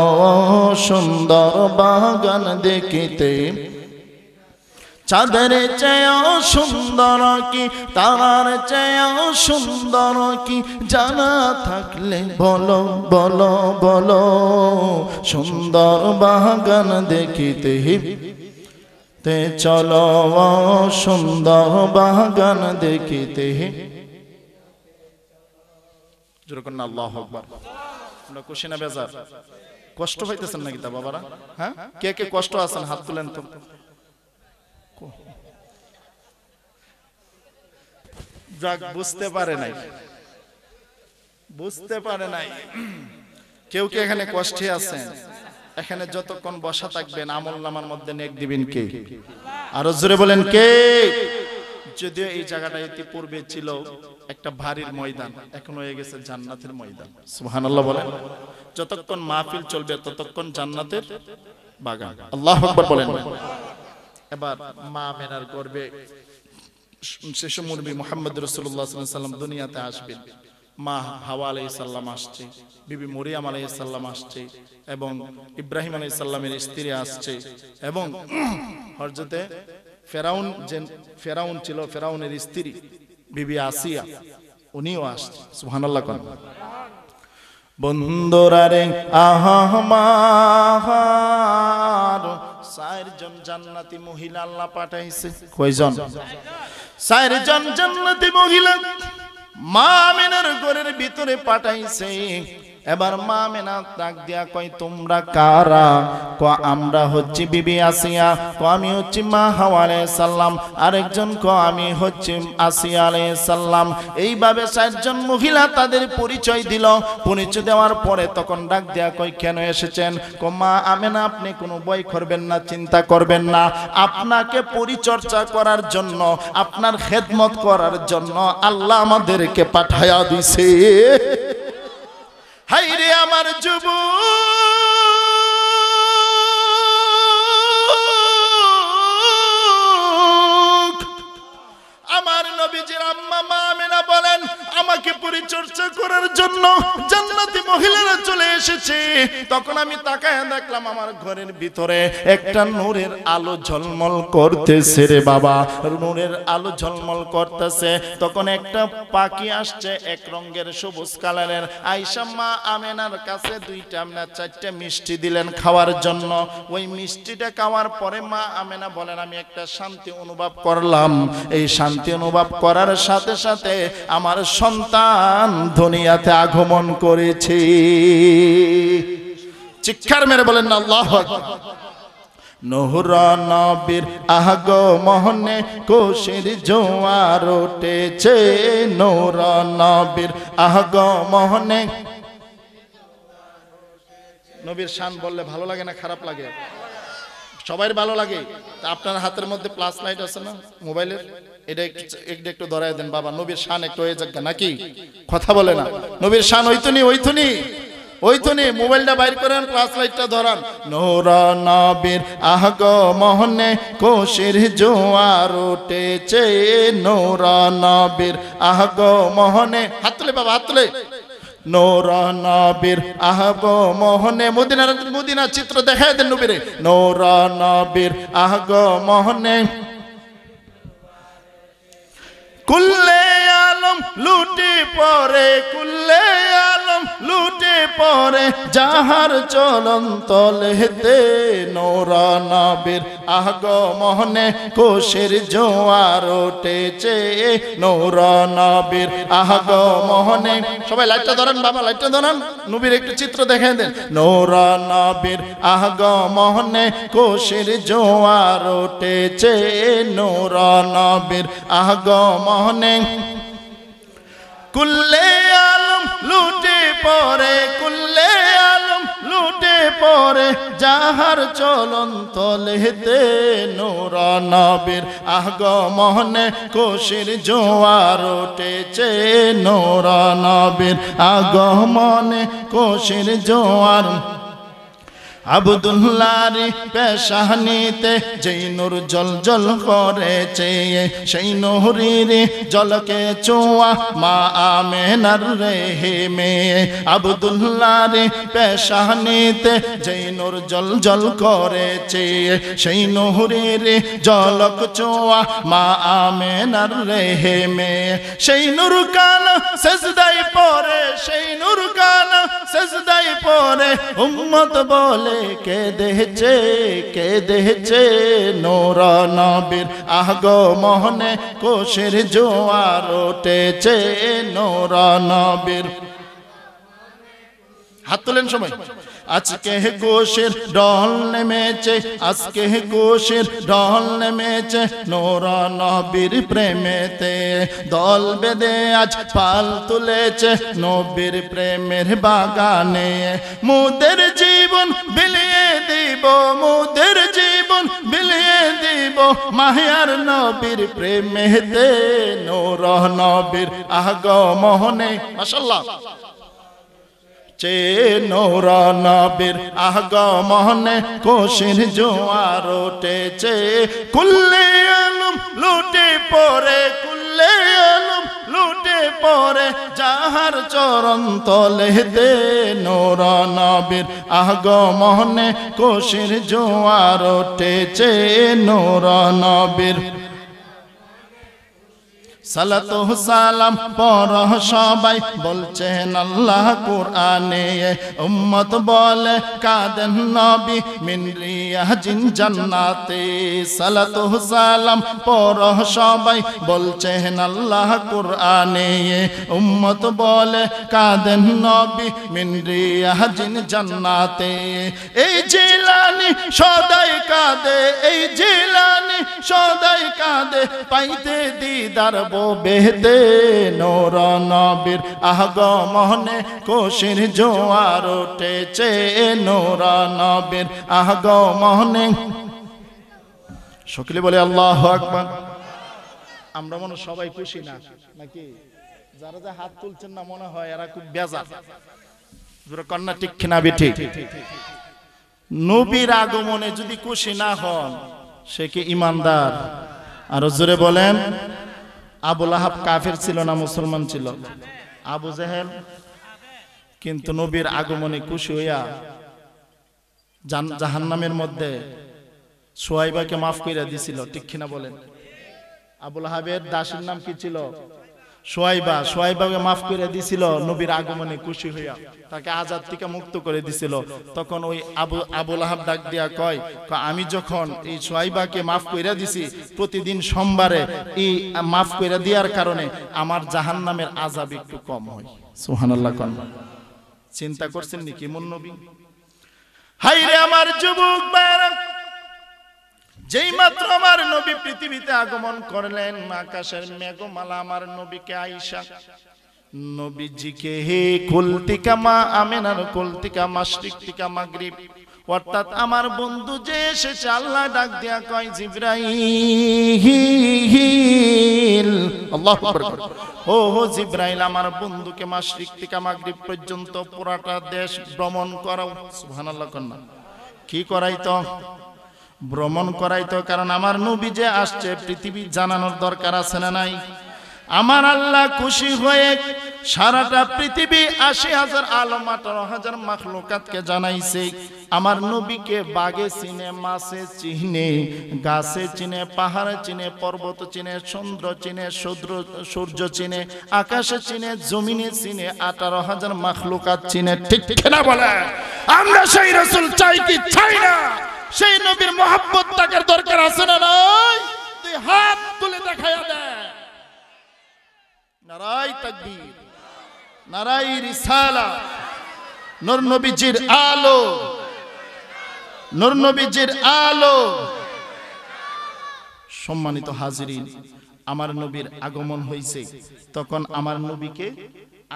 সুন্দর বাগান দেখিতে চাঁদের চেয়েও সুন্দর কি তারার চেয়েও সুন্দর কি জানা থাকলে বলো বলো বলো সুন্দর বাগান দেখিতে তে চলো সুন্দর বাগান দেখিতে যেরকম না আল্লাহু আকবার আমরা খুশি না বেজার কষ্ট হইতেছেন নাকি তা বাবারা হ্যাঁ কে কে কষ্ট আছেন হাত তুলেন তো যাক বুঝতে পারে নাই বুঝতে পারে নাই কেউ কি এখানে কষ্টে আছেন এখানে যতক্ষণ বসা থাকবেন আমলনামার মধ্যে নেক দিবেন কে আরো জোরে বলেন কে যদিও এই জায়গাটা ইতিপূর্বে ছিল একটা ভারীর ময়দান এখন হয়ে গেছে জান্নাতের ময়দান সুবহানাল্লাহ বলেন যতক্ষণ মাহফিল চলবে ততক্ষণ জান্নাতের বাগান আল্লাহু আকবার বলেন এবার মা আমিনার গর্ভে শিশু মুরবি মুহাম্মদ রাসূলুল্লাহ সাল্লাল্লাহু আলাইহি ওয়াসাল্লাম দুনিয়াতে আসবেন মা হাওয়া আলাইহিস সালাম আসছে বিবি মরিয়ম আলাইহিস সালাম আসছে এবং ইব্রাহিম আলাইহিস সালামের স্ত্রী আসছে এবং হযরতে ফেরাউন ছিল ফেরাউনের স্ত্রী বিবি আসিয়া উনিও আসছে সুবহানাল্লাহ কোন বন্ধুরা রে আহমার চারজন জান্নাতি মহিলা আল্লাহ পাঠাইছে কয়জন চারজন জান্নাতি মহিলা মা আমিনার ঘরের ভিতরে পাঠাইছে এবার মা আমিনা ডাক দিয়া কয় তোমরা কারা ক আমরা হচ্ছে বিবি আসিয়া ক আমি হচ্ছে মা হাওয়া আলাইহিস সালাম আরেকজন ক আমি হচ্ছে আসিয়া আলাইহিস সালাম এইভাবে চারজন মহিলা তাদের পরিচয় দিল পরিচয় দেওয়ার পরে তখন ডাক দিয়া কয় কেন এসেছেন ক মা আমিনা আপনি কোনো ভয় করবেন না চিন্তা করবেন না আপনাকে পরিচর্যা করার জন্য আপনার খেদমত করার জন্য আল্লাহ আমাদেরকে পাঠায়া দিয়েছে হাইরে আমার যুবক আমার নবীজির আম্মা মা আমিনা বলেন আমাকে পরিচর্যা করার জন্য জান্নাতি মহিলারা চলে এসেছে, তখন আমি তাকায় দেখলাম আমার ঘরের ভিতরে একটা নূরের আলো ঝলমল করতেছে রে বাবা, নূরের আলো ঝলমল করতেছে। তখন একটা পাখি আসছে এক রঙের সবুজ কালারের, আয়েশা মা আমেনার কাছে 2টা না 4টা মিষ্টি দিলেন খাওয়ার জন্য। ওই মিষ্টিটা খাওয়ার পরে মা আমেনা বলেন আমি একটা শান্তি অনুভব করলাম। এই শান্তি অনুভব করার সাথে সাথে আমার সন্তান দুনিয়াতে আগমন করেছে। চিৎকার মেরে বলেন না আল্লাহু আকবার। নূর নবীর আগমনে কোষের জোয়ার উঠেছে, নূর নবীর আগমনে। নবীর শান বললে ভালো লাগে না খারাপ লাগে? সবাই ভালো লাগে। তা আপনার হাতের মধ্যে প্লাস লাইট আছে না মোবাইলের, এটা একটু ধরায় দেন বাবা, নবীর শান একটু হয়ে যাক নাকি? কথা বলে না, নবীর শান ওইথুনি মোবাইলটা বাইর করেন, প্লাস লাইটটা ধরান। নূর নবীর আগমনে কোষের জোয়ার উঠেছে, নূর নবীর আগমনে। হাত তুলে বাবা, হাত তুলে। নূর নবীর আগমনে, মদিনার চিত্র দেখায় দেন নবীরে। নূর নবীর আগমনে কুল্লে আলম লুটে পড়ে, কুল্লে আলম লুটে পড়ে যাহার চলন্ত লেহতে, নূর নবীর আগমনে কোষের জোয়ার উঠেছে, নূর নবীর আগমনে। সবাই লাইটটা ধরেন বাবা, লাইটটা ধরেন, নবীর একটু চিত্র দেখায় দেন। নূর নবীর আগমনে কোষের জোয়ার উঠেছে, নূর নবীর আগমনে কুল্লে আলম লুটে পড়ে, কুল্লে আলম লুটে পড়ে যাহার চলন্ত লেহতে, নূর নবীর আগমনে কোষের জোয়ার উঠেছে, নূর নবীর আগমনে কোষের জোয়ার। আব্দুল্লাহর পেশানিতে যেই নূর জল করেছে, সেই নূরের জলকে ছোঁয়া মা আমেনার রেহেমে। আব্দুল্লাহর পেশানিতে যেই নূর জল করেছে, সেই নূরের জলক ছোঁয়া মা আমেনার রেহেমে। সেই নূর কানা সেজদায় পড়ে, সেই নূর কানা সেজদায় পড়ে উম্মত বলে কেঁদেছে, নূর নবীর আগমনে কোষের জোয়ার উঠেছে, নূর নবীর। হাত তোলেন সবাই। আজকে কোষের ঢল নেমেছে, আজকে কোষের ঢল নেমেছে নূর নবীর প্রেমেতে, দল বেঁধে আজ পাল তুলেছে নবীর প্রেমের বাগানে। মোদের জীবন বিলিয়ে দিব, মোদের জীবন বিলিয়ে দিব মাহিয়ার নবীর প্রেমেতে, নূর নবীর আগমনে। মাশাআল্লাহ। নূর নবীর আগমনে কোষের জোয়ার উঠেছে, কুল্লে আলম লুটে পড়ে, কুল্লে আলম লুটে পড়ে যাহার চরণ তলেতে, নূর নবীর আগমনে কোষের জোয়ার উঠেছে, নূর নবীর। সালাতু সালাম পর সবাই বলছেন আল্লাহ কুরআনে, উম্মত বলে কাঁদেন নবী মিন রিয়াজিন জান্নাতে। সালাতু সালাম পর সবাই বলছেন আল্লাহ কুরআনে, উম্মত বলে কাঁদেন নবী মিন রিয়াজিন জান্নাতে। এই জিলানী সদাই কাঁদে, এই জিলানী সদাই কাঁদে পাইতে দিদার বেহতে, নূর নবীর আগমনে কোষের জোয়ার উঠেছে, নূর নবীর আগমনে। সকলে বলে আল্লাহু আকবার। আমরা মনে সবাই খুশি না নাকি? যারা যা হাত তুলছেন না মনে হয় এরা খুব বেজার। জোরে কন্যা ঠিক কিনা বেঠিক? নবীর আগমনে যদি খুশি না হন সে কি ইমানদার? আরো জোরে বলেন। আবু লাহাব কাফের ছিল না মুসলমান ছিল? আবু জেহেল কিন্তু নবীর আগমনে খুশি হইয়া জাহান্নামের মধ্যে সুহাইবাকে মাফ করে দিছিল, ঠিক কিনা বলেন? আবুল আহাবের দাসীর নাম কি ছিল? সোয়াইবাকে মাফ করে দিছিল নবীর আগমনে খুশি হইয়া, তাকে আজাদ থেকে মুক্ত করে দিছিল। তখন ওই আবুল আহাব ডাক দিয়া কয়, আমি যখন এই সোয়াইবাকে মাফ করে দিছি, প্রতিদিন সোমবারে এই মাফ করে দেওয়ার কারণে আমার জাহান্নামের আযাব একটু কম হয়। সুবহানাল্লাহ। চিন্তা করছেন নাকি মন নবী? হাইরে আমার যুবক ভাইরা, যেই মাত্র আমার নবী পৃথিবীতে আগমন করলেন, আকাশের মেঘমালা আমার নবীকে আয়েশা নবীজিকে হে কুলতিকা মা আমেনার কুলতিকা মাশরিক থেকে মাগরিব, অর্থাৎ আমার বন্ধু যে এসেছে, আল্লাহ ডাক দিয়া কয় জিবরাইল, আল্লাহু আকবার, ও জিবরাইল আমার বন্ধুকে মাশরিক থেকে মাগরিব পর্যন্ত পুরাটা দেশ ভ্রমণ করাও। সুবহানাল্লাহ। কন্যা কি করাইতো? ভ্রমণ করাইতো, কারণ আমার নবী যে আসছে পৃথিবী জানানোর দরকার আছে না নাই? আমার আল্লাহ খুশি হয়ে সারাটা পৃথিবী ৮০,০০০ আলম ১৮,০০০ মাখলুকাতকে জানাইছে আমার নবীকে বাগে চিনে, মাছে চিনে, গাছে চিনে, পাহাড়ে চিনে, পর্বত চিনে, চন্দ্র চিনে, সূর্য চিনে, আকাশে চিনে, জমিনে চিনে, ১৮,০০০ মাখলুকাত চিনে, ঠিক না বলে? আমরা সেই রাসূল চাই কি চাই না? সেই নবীর মহব্বত তাকের দরকার আছে না নাই? তুই হাত তুলে দেখায়া দে। নারায়ে তাকবীর, নারায়ে রিসালা, নূর নবীজির আলো, নূর নবীজির আলো। সম্মানিত হাজিরিন, আমার নবীর আগমন হয়েছে, তখন আমার নবীকে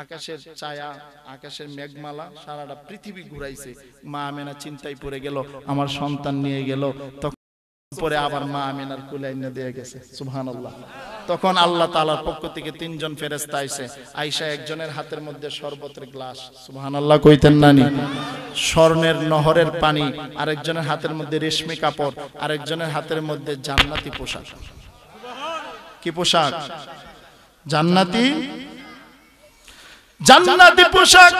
আকাশের ছায়া, আকাশের মেঘমালা সারাটা পৃথিবী ঘুরাইছে। মা আমেনা চিন্তায় পড়ে গেল, আমার সন্তান নিয়ে গেল। তখন পরে আবার মা আমেনার কোলে এনে দিয়ে গেছে। সুবহানাল্লাহ। তখন আল্লাহ তাআলার পক্ষ থেকে ৩ জন ফেরেশতা আইছে। আয়েশা একজনের হাতের মধ্যে শরবতের গ্লাস, সুবহানাল্লাহ কইতেন নানি, স্বর্ণের নহরের পানি, আরেকজনের হাতের মধ্যে রেশমি কাপড়, আরেকজনের হাতের মধ্যে জান্নাতি পোশাক। কি পোশাক? জান্নাতি পোশাক।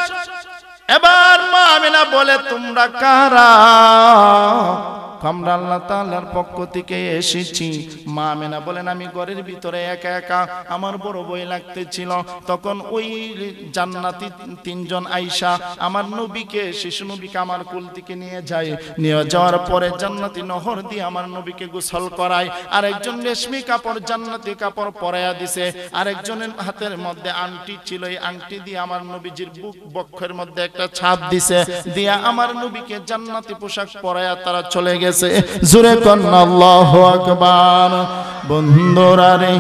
এবার মা আমিনা বলে, তোমরা কারা? আমরা আল্লাহ তাআলার পক্ষ থেকে এসেছি। মা আমিনা বলেন, আমি ঘরের ভিতরে একা একা, আমার বড় ভয় লাগতেছিল। তখন ওই জান্নাতি ৩ জন আয়েশা আমার নবীকে, শিশু নবীকে আমার কোল থেকে নিয়ে যায়। নিয়ে যাওয়ার পরে জান্নাতি নহর দিয়ে আমার নবীকে গোসল করায়। আরেকজন রেশমি কাপড়, জান্নাতি কাপড় পরাইয়া দিছে। আরেকজনের হাতের মধ্যে আংটি ছিল, এই আংটি দিয়ে আমার নবীজির বুক বক্ষের মধ্যে একটা ছাপ দিছে, দিয়া আমার নবীকে জান্নাতি পোশাক পরাইয়া তারা চলে গেছে। জোরে কন্না আল্লাহু আকবার। বন্ধুরা রে,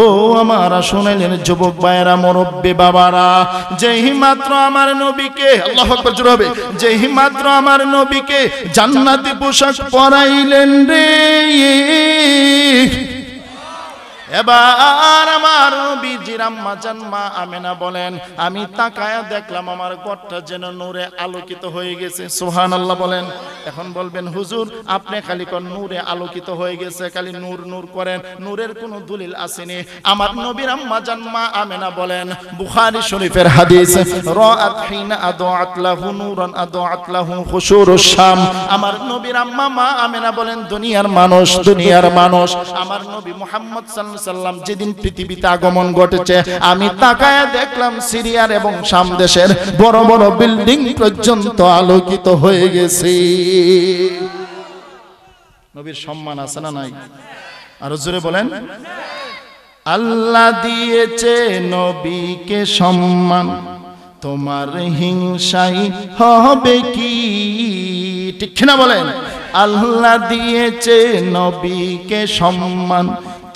ও আমার শুনলেন যুবক ভাইরা, মুরব্বী বাবারা, যেই মাত্র আমার নবীকে, আল্লাহু আকবার জোরে হবে, যেই মাত্র আমার নবীকে জান্নাতি পোশাক পরাইলেন রে, এবার আমার নবীজির আম্মা জান মা আমেনা বলেন, আমি তাকায়া দেখলাম আমার ঘরটা যেন নূরে আলোকিত হয়ে গেছে। সুবহানাল্লাহ বলেন। এখন বলবেন, হুজুর আপনি খালি কোন নূরে আলোকিত হয়ে গেছে, খালি নূর নূর করেন, নূরের কোনো দলিল আসেনি। আমার নবীর আম্মা জান মা আমেনা বলেন, বুখারী শরীফের হাদিস, রাআত হিনা আদাআত লাহু নূরান আদাআত লাহু খুশুরুশ শাম। আমার নবীর আম্মা মা আমেনা বলেন, দুনিয়ার মানুষ আমার নবী মুহাম্মদ সাল্লাম যেদিন পৃথিবীতে আগমন ঘটেছে, আমি তাকায়া দেখলাম সিরিয়ার এবং শাম দেশের বড় বড় বিল্ডিং পর্যন্ত আলোকিত হয়ে গেছে। নবীর সম্মান আছে না নাই? আরো জোরে বলেন। আল্লাহ দিয়েছে নবীকে সম্মান, তোমার হিংসাই হবে কি? ঠিক না বলেন? আল্লাহ দিয়েছে নবীকে সম্মান,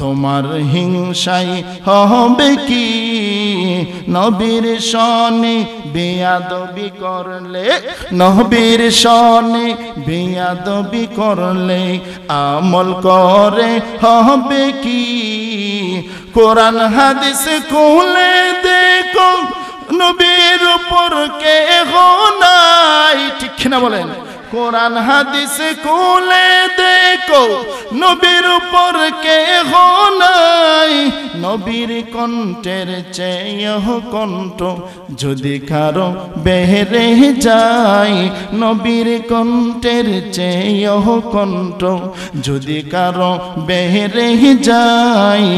তোমার হিংসাই হবে কি? নবীর সনে বেয়াদবি করলে, নবীর সনে বেয়াদবি করলে আমল করে হবে কি? কোরআন হাদিস খুলে দেখো, নবীর উপর কেহ নাই। ঠিক না বলেন? কোরআন হাদিস খুলে দেখো, নবীর উপর কেহ নাই। নবীর কণ্ঠের চেয়ে কণ্ঠ যদি কারো বেহেরে যায়, নবীর কণ্ঠের চেয়ে কণ্ঠ যদি কারো বেহেরে যায়,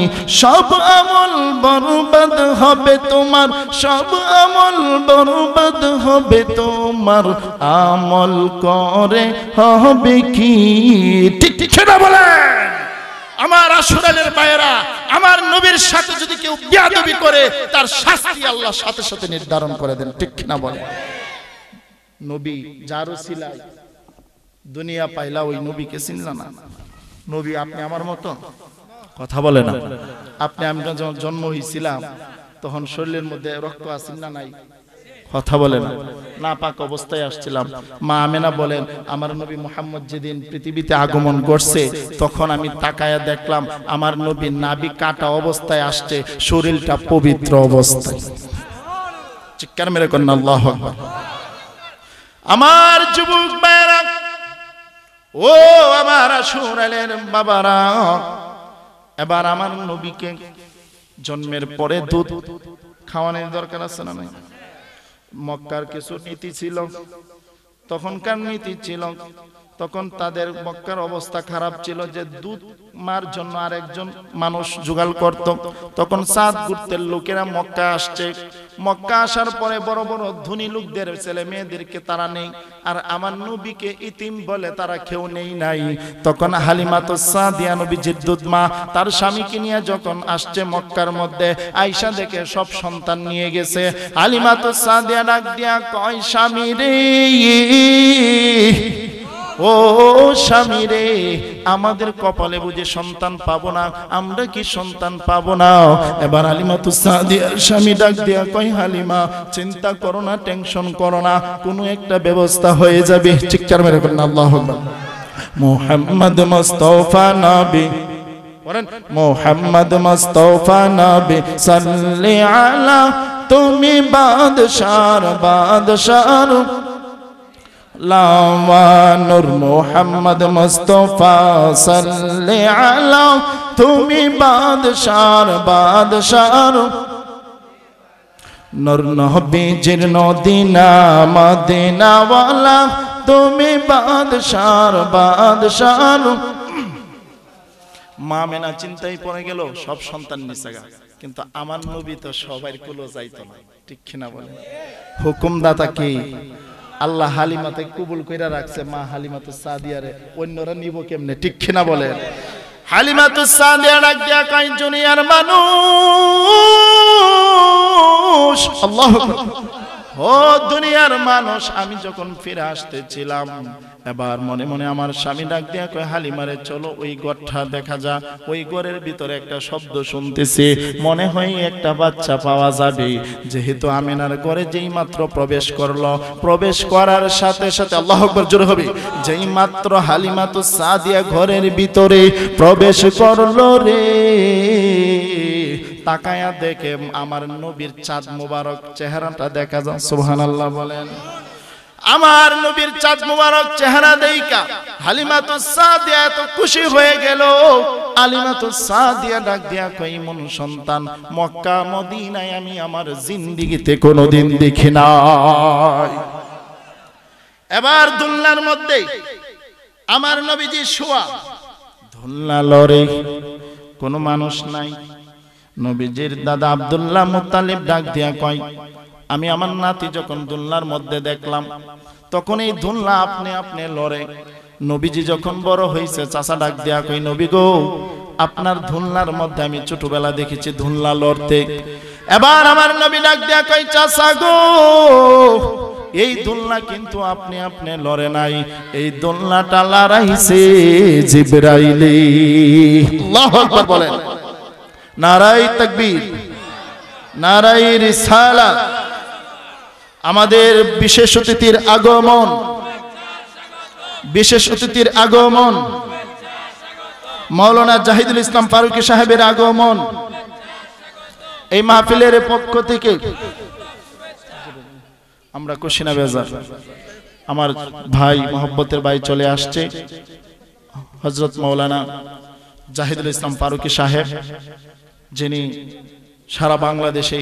সব আমল বরবাদ হবে তোমার, সব আমল বরবাদ হবে তোমার, আমল করে হবে কি? ঠিক ঠিক সেটা বলেন। আমার আশুরালের ভাইয়েরা, আমার নবীর সাথে যদি কেউ বেয়াদবি করে তার শাস্তি আল্লাহ সাথে সাথে নির্ধারণ করে দেন, ঠিক কিনা বলেন? নবী যার উসিলায় দুনিয়া পাইলা, ওই নবীকে চিনলা না। নবী আপনি আমার মতো কথা বলে না। আপনি আমি যখন জন্ম হয়েছিলাম তখন শরীরের মধ্যে রক্ত আসেন না নাই? কথা বলে না। নাপাক অবস্থায় আসছিলাম। মা আমেনা বলেন, আমার নবী মুহাম্মদ যেদিন পৃথিবীতে আগমন করছে তখন আমি তাকায়া দেখলাম আমার নবী নাভি কাটা অবস্থায় আসছে, শরীরটা পবিত্র অবস্থায়। চিৎকার মেরে কন্যা আল্লাহু আকবার। আমার যুবক ভাইরা, ও আমার আশুরালের বাবারা, এবার আমার নবীকে জন্মের পরে দুধ খাওয়ানোর দরকার আছে না নাই? মক্কার কিছু নীতি ছিল, তখনকার নীতি ছিল, তখন তাদের মক্কার অবস্থা খারাপ ছিল যে দুধ মার জন্য আরেকজন মানুষ জোগাড় করত। তখন সাত গোত্রের লোকেরা মক্কা আসছে। মক্কা আসার পরে বড় বড় ধনী লোকদের ছেলে মেয়েদেরকে তারা নেই, আর আমার নবীকে ইতিম বলে তারা কেউ নেই নাই। তখন হালিমাতুস সাদিয়া নবীজির দুধ মা তার স্বামীকে নিয়ে যখন আসছে মক্কার মধ্যে, আয়েশা দেখে সব সন্তান নিয়ে গেছে। হালিমাতুস সাদিয়া ডাক দিয়া কয়, স্বামী রে, ও স্বামী রে, আমাদের কপালে বুঝে সন্তান পাবো না, আমরা কি সন্তান পাবো না? এবার হালিমাতুস সাদিয়ার স্বামী ডাক দিয়া কয়, হালিমা চিন্তা করো না, টেনশন করো না, কোনো একটা ব্যবস্থা হয়ে যাবে। চিৎকার মেরে বলেন আল্লাহু আকবার। মুহাম্মদ মুস্তাফা নবী, বলেন মুহাম্মদ মুস্তাফা নবী, সাল্লি আলা, তুমি বাদশার বাদশার লাওয়ানুর, মুহাম্মদ মুস্তাফা সাল্লি আলা, তুমি বাদশার বাদশার নূর নবীজির মদিনা মদিনা ওয়ালা, তুমি বাদশার বাদশার। মা মেনা চিন্তায় পড়ে গেল, সব সন্তান নিছে গা, কিন্তু আমার নবী তো সবার কুলো যাইতো না, ঠিক কিনা বলেন? হুকুমদাতা কি? আল্লাহ হালিমাতে কবুল কইরা রাখছে মা হালিমাতুস সাদিয়ারে, অন্যরা নিব কেমনে, ঠিক কিনা বলেন? হালিমাতুস সাদিয়া ডাক দিয়া কয়, দুনিয়ার মানুষ, আল্লাহু আকবার, ও দুনিয়ার মানুষ, আমি যখন ফিরে আসতেছিলাম এবার মনে মনে আমার স্বামী ডাক দিয়া কয়, হালিমারে চলো ওই ঘরটা দেখা যা। ওই ঘরের ভিতরে একটা শব্দ শুনতেছি, মনে হয় একটা বাচ্চা পাওয়া যাবে। যেহেতু আমিনার ঘরে যেই মাত্র প্রবেশ করলো, প্রবেশ করার সাথে সাথে আল্লাহু আকবার জোরে হবে, যেই মাত্র হালিমাতুস সাদিয়া ঘরের ভিতরে প্রবেশ করলো রে, তাকায়া দেখে আমার নবীর চাঁদ মুবারক চেহারাটা দেখা যায়। সুবহানাল্লাহ বলেন। আমার নবীর চাঁদ মুবারক চেহারা দেইকা হালিমাতুস সাদিয়া এত খুশি হয়ে গেল। হালিমাতুস সাদিয়া ডাক দিয়া কই, মন সন্তান মক্কা মদিনায় আমি আমার জিন্দেগিতে কোনোদিন দেখি নাই। এবার দুলনার মধ্যে আমার নবীজি শোয়া, দুলনা লড়ে, কোনো মানুষ নাই। নবীজির দাদা আব্দুল্লাহ মুত্তালিব ডাক দিয়া কয়, আমি আমার নাতি যখন দুলনার মধ্যে দেখলাম তখন এই দুলনা আপনি আপনি লড়ে। নবীজি যখন বড় হয়েছে, চাচা ডাক দিয়া কই, নবী গো, আপনার দুলনার মধ্যে আমি ছোটবেলা দেখেছি দুলনা লড়তে। এবার আমার নবী ডাক দিয়া কই, চাচা গো, এই দুলনা কিন্তু আপনি আপনি লড়ে নাই, এই দুলনাটা লড়াইছে জিবরাইলে। আল্লাহু আকবার বলেন। নারায়ে তাকবীর, নারায়ে রিসালাত। আমাদের বিশেষ অতিথির আগমন, বিশেষ অতিথির আগমন, মাওলানা জাহিদুল ইসলাম ফারুকী সাহেবের আগমন। এই মাহফিলের পক্ষ থেকে আমরা কুশিনা বাজার, আমার ভাই মোহাব্বতের ভাই চলে আসছে, হযরত মাওলানা জাহিদুল ইসলাম ফারুকী সাহেব যিনি সারা বাংলাদেশে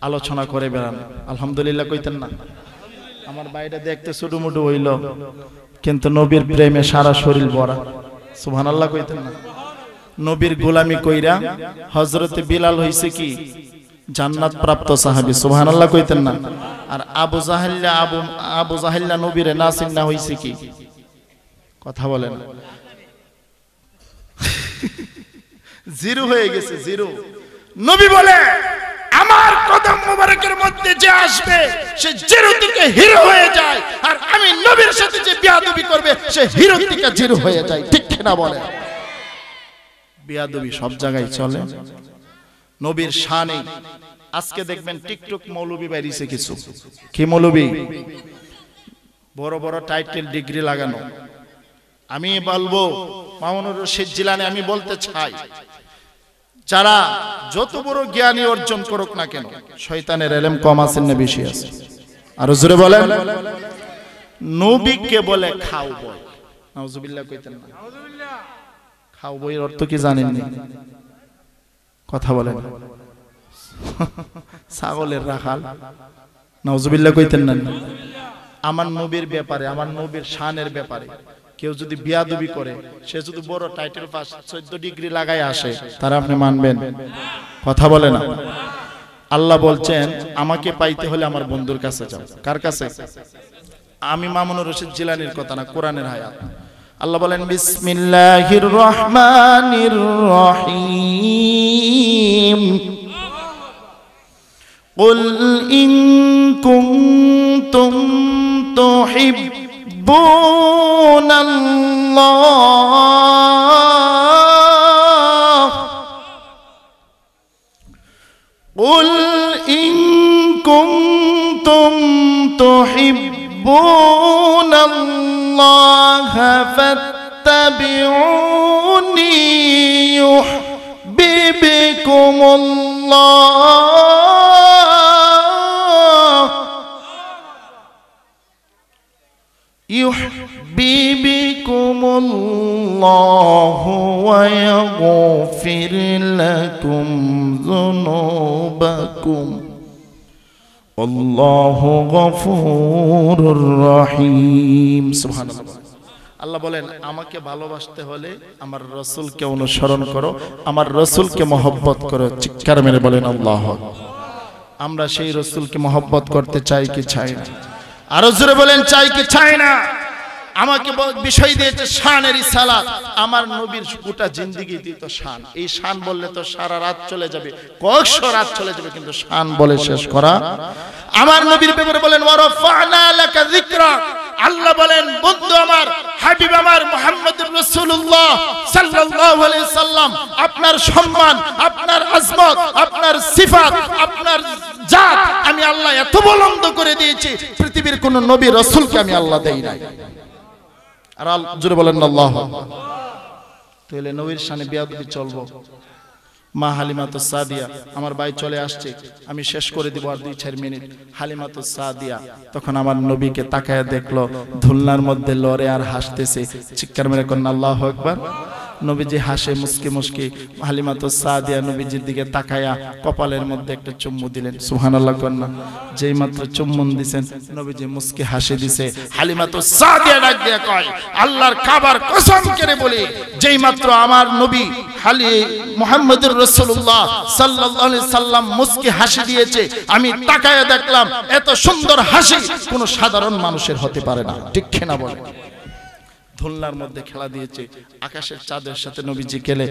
আলোচনা করে বেড়ান। আলহামদুলিল্লাহ কইতেন না? আমার বাইরে দেখতে ছোটমুটো হইল, কিন্তু নবীর প্রেমে সারা শরীর ভরা। সুবহানাল্লাহ কইতেন না? নবীর গোলামি কইরা হযরতে বিলাল হইছে কি জান্নাত প্রাপ্ত সাহাবী। সুবহানাল্লাহ কইতেন না? আর আবু জাহেল্লা নবীরে নাসির না হইছে কি? কথা বলেন। জিরো হয়ে গেছে, জিরো। নবী বলে আমার কদম মোবারকের মধ্যে যে আসবে সে জিরো থেকে হিরো হয়ে যায়, আর আমি নবীর সাথে যে বিয়াদবি করবে সে হিরো থেকে জিরো হয়ে যায়। ঠিক না বলে? বিয়াদবি সব জায়গায় চলে। নবীর শানে আজকে দেখবেন টিকটক মৌলবী বাইরেছে কিছু। কি মৌলবী? বড় বড় টাইটেল ডিগ্রি লাগানো। আমি বলবো মামুনুর রশিদ জিলানী, আমি বলতে চাই যারা যত বড় জ্ঞানী অর্জন করুক না কেন, শয়তানের ইলম কম আছে না বেশি আছে? আর জোরে বলেন। নবীকে বলে খাও বই। নাউজুবিল্লাহ কইতেন না? খাও বইয়ের অর্থ কি জানেন না? কথা বলেন। ছাগলের রাখাল। নাউজুবিল্লাহ কইতেন না? আমার নবীর ব্যাপারে, আমার নবীর শানের ব্যাপারে কেউ যদি বিয়াদবি করে, সে যদি বড় টাইটেল পাস 14 ডিগ্রি লাগায় আসে, তারা আপনি মানবেন? কথা বলে না? আল্লাহ বলছেন আমাকে পাইতে হলে আমার বন্ধুর কাছে যাও। কার কাছে? আমি মামুনুর রশিদ জিলানীর কথা না, কোরআনের আয়াত। আল্লাহ বলেন বিসমিল্লাহির রহমানির রহিম কুল ইন কুনতুম তুহিব্বুনাল্লাহ কুল ইন কুনতুম তুহিব্বুনাল্লাহ ফাত্তাবিউনি ইউহিব্বুকুমুল্লাহু ওয়া ইয়াগফির লাকুম যুনুবাকুম আল্লাহু গফুরুর রহিম। সুবহানাল্লাহ। আল্লাহ বলেন আমাকে ভালোবাসতে হলে আমার রাসূলকে অনুসরণ করো, আমার রাসূলকে মহব্বত করো। চিৎকার মেরে বলেন আল্লাহু আকবার। আমরা সেই রাসূলকে মহব্বত করতে চাই কি চাই না? আরো জোরে বলেন চাই কি চাই না? আমাকে বিষয় দিয়েছে শানের রিসালাত। আমার নবীর গোটা জিন্দেগি দিত শান। এই শান বললে তো সারা রাত চলে যাবে, কয়েকশো রাত চলে যাবে, কিন্তু শান বলে শেষ করা। আমার নবীর ব্যাপারে বলেন ওয়ারাফা'না লাকা যিকরাক। আল্লাহ বলেন বন্ধু আমার, হাবিব আমার মুহাম্মদুর রাসূলুল্লাহ সাল্লাল্লাহু আলাইহি সাল্লাম, আপনার সম্মান, আপনার আজমত, আপনার সিফাত, আপনার জাত আমি আল্লাহ এত বুলন্দ করে দিয়েছি, পৃথিবীর কোন নবী রাসূলকে আমি আল্লাহ দেই নাই। আর জোরে বলেন আল্লাহু আকবার। তাহলে নবীর শানে বিয়াদবি চলবো। মা হালিমাতুস সাদিয়া, আমার ভাই চলে আসছে, আমি শেষ করে দিব আর 2-4 মিনিট। হালিমাতুস সাদিয়া তখন আমার নবীকে তাকায় দেখলো ধুলনার মধ্যে লড়ে আর হাসতেছে। চিৎকার মেরে কন্যা আল্লাহু আকবার। নবীজি হাসে মুস্কি মুস্কি। হালিমাতুস সাদিয়া নবীজির দিকে তাকায়া কপালের মধ্যে একটা চুম্বু দিলেন। সুবহানাল্লাহ কন্যা। যেই মাত্র চুম্বন দিবেন নবীজি মুস্কি হাসি দিছে। হালিমাতুস সাদিয়া ডাক দিয়া কয় আল্লাহর কাবার কসম করে বলি, যেই মাত্র আমার নবী মুহাম্মদুর রাসূলুল্লাহ সাল্লাল্লাহু আলাইহি সাল্লাম মুস্কি হাসি দিয়েছে, আমি তাকায়া দেখলাম এত সুন্দর হাসি কোন সাধারণ মানুষের হতে পারে না। ঠিক না বলে? ধুলনার মধ্যে খেলা দিয়েছে, আকাশের চাঁদের সাথে নবীজি খেলে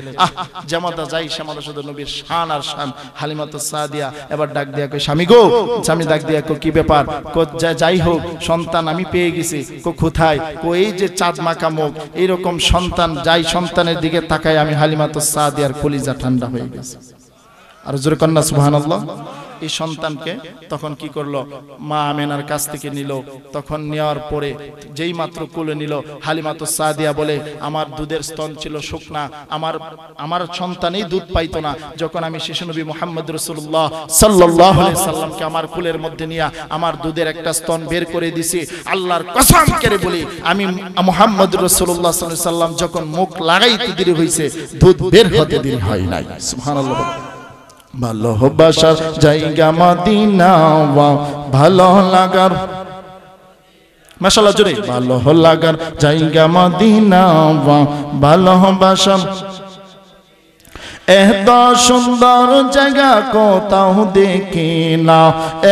জামাতা যাই শ্যামাতা শুধু নবীর শান আর শান। হালিমাতুস সাদিয়া এবার ডাক দিয়া কই স্বামী গো, স্বামী ডাক দিয়া কো কি ব্যাপার? কো যাই হোক সন্তান আমি পেয়ে গেছি। কো কোথায়? কো এই যে চাঁদ মাখা মুখ, এইরকম সন্তান। যাই সন্তানের দিকে তাকাই আমি হালিমাতুস সাদিয়ার কলিজা ঠান্ডা হয়ে গেছে। আর জোরে কন্যা সুবহানাল্লাহ। এই সন্তানকে তখন কি করলো? মা আমেনার কাছ থেকে নিল। তখন নেওয়ার পরে যেই মাত্র কোলে নিল, হালিমাতুস সাদিয়া বলে আমার দুধের স্তন ছিল শুকনা, আমার সন্তানই দুধ পাইতো না। যখন আমি শিশু নবী মুহাম্মদ রাসূলুল্লাহ সাল্লাল্লাহু আলাইহি সাল্লামকে আমার কোলের মধ্যে নিয়ে আমার দুধের একটা স্তন বের করে দিছি। আল্লাহর কসম করে বলি আমি মুহাম্মদ রাসূলুল্লাহ সাল্লাল্লাহু আলাইহি সাল্লাম যখন মুখ লাগাইতে দেরি হইছে, দুধ বের হতে দেরি হয় নাই। সুবহানাল্লাহ। ভালোবাসার জায়গা মদিনা ভালো লাগার মাশাআল্লাহ জোরে ভালো লাগার জায়গা মদিনা ভালোবাসা এত সুন্দর জায়গা কোথাও দেখি না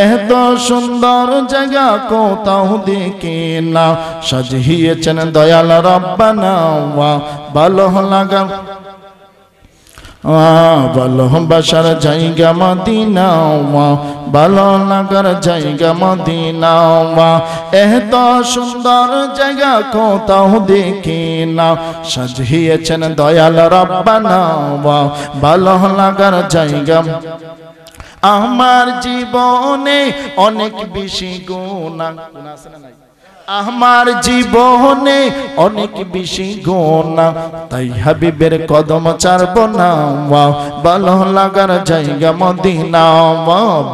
এত সুন্দর জায়গা কোথাও দেখি না সাজিয়েছেন দয়াল রব্বানা ভালো লাগা ভালোবাসার জায়গা মদিনা ভালো লাগার জায়গা মদিনা এত সুন্দর জায়গা কোথাও দেখি না সাজিয়েছেন দয়াল রব্বানা ভালো লাগার জায়গা আমার জীবনে অনেক বেশি গুনাহ আছে না নাই আমার জীবনে অনেক বেশি গুনাহ তাই হাবিবের কদম ছাড়ব না ভালো লাগার জায়গা মদিনা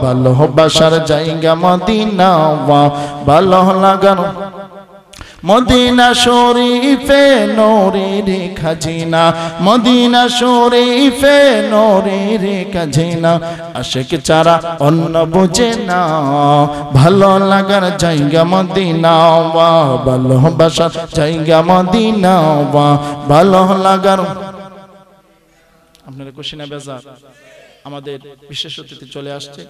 ভালোবাসার জায়গা মদিনা ভালো লাগার মদিনা শরীফে নূরের খাজিনা মদিনা শরীফে নূরের খাজিনা আশিক ছাড়া অন্য বুঝে না ভালো লাগার জায়গা মদিনা ভালোবাসার জায়গা মদিনা ভালো লাগার আপনারা খুশি না বেজার আমাদের বিশেষ অতিথি চলে আসছে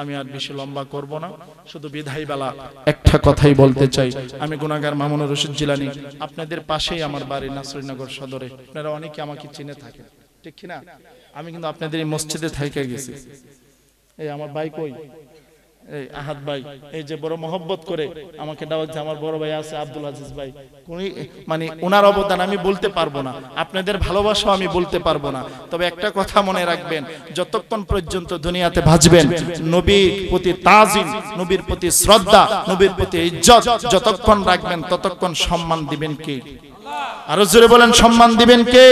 আমি আর বেশি লম্বা করব না শুধু বিদায় বেলা একটা কথাই বলতে চাই আমি গুনাহগার মামুনুর রশিদ জিলানী আপনাদের পাশেই আমার বাড়ি নাসরিনগর সদরে আপনারা অনেকে আমাকে চিনে থাকেন ঠিক কি না আমি কিন্তু আপনাদের এই মসজিদে থাইকা গেছি এই আমার ভাই কই এই আহাদ ভাই এই যে বড় মহব্বত করে আমাকে দাওয়াত দিয়ে আমার বড় ভাই আছে আব্দুল আজিজ ভাই মানে ওনার অবদান আমি বলতে পারবো না আপনাদের ভালোবাসা আমি বলতে পারবো না তবে একটা কথা মনে রাখবেন যতক্ষণ পর্যন্ত দুনিয়াতে বাঁচবেন নবীর প্রতি তাজিম নবীর প্রতি শ্রদ্ধা নবীর প্রতি ইজ্জত যতক্ষণ রাখবেন ততক্ষণ সম্মান দিবেন কে আরো জোরে বলেন সম্মান দিবেন কে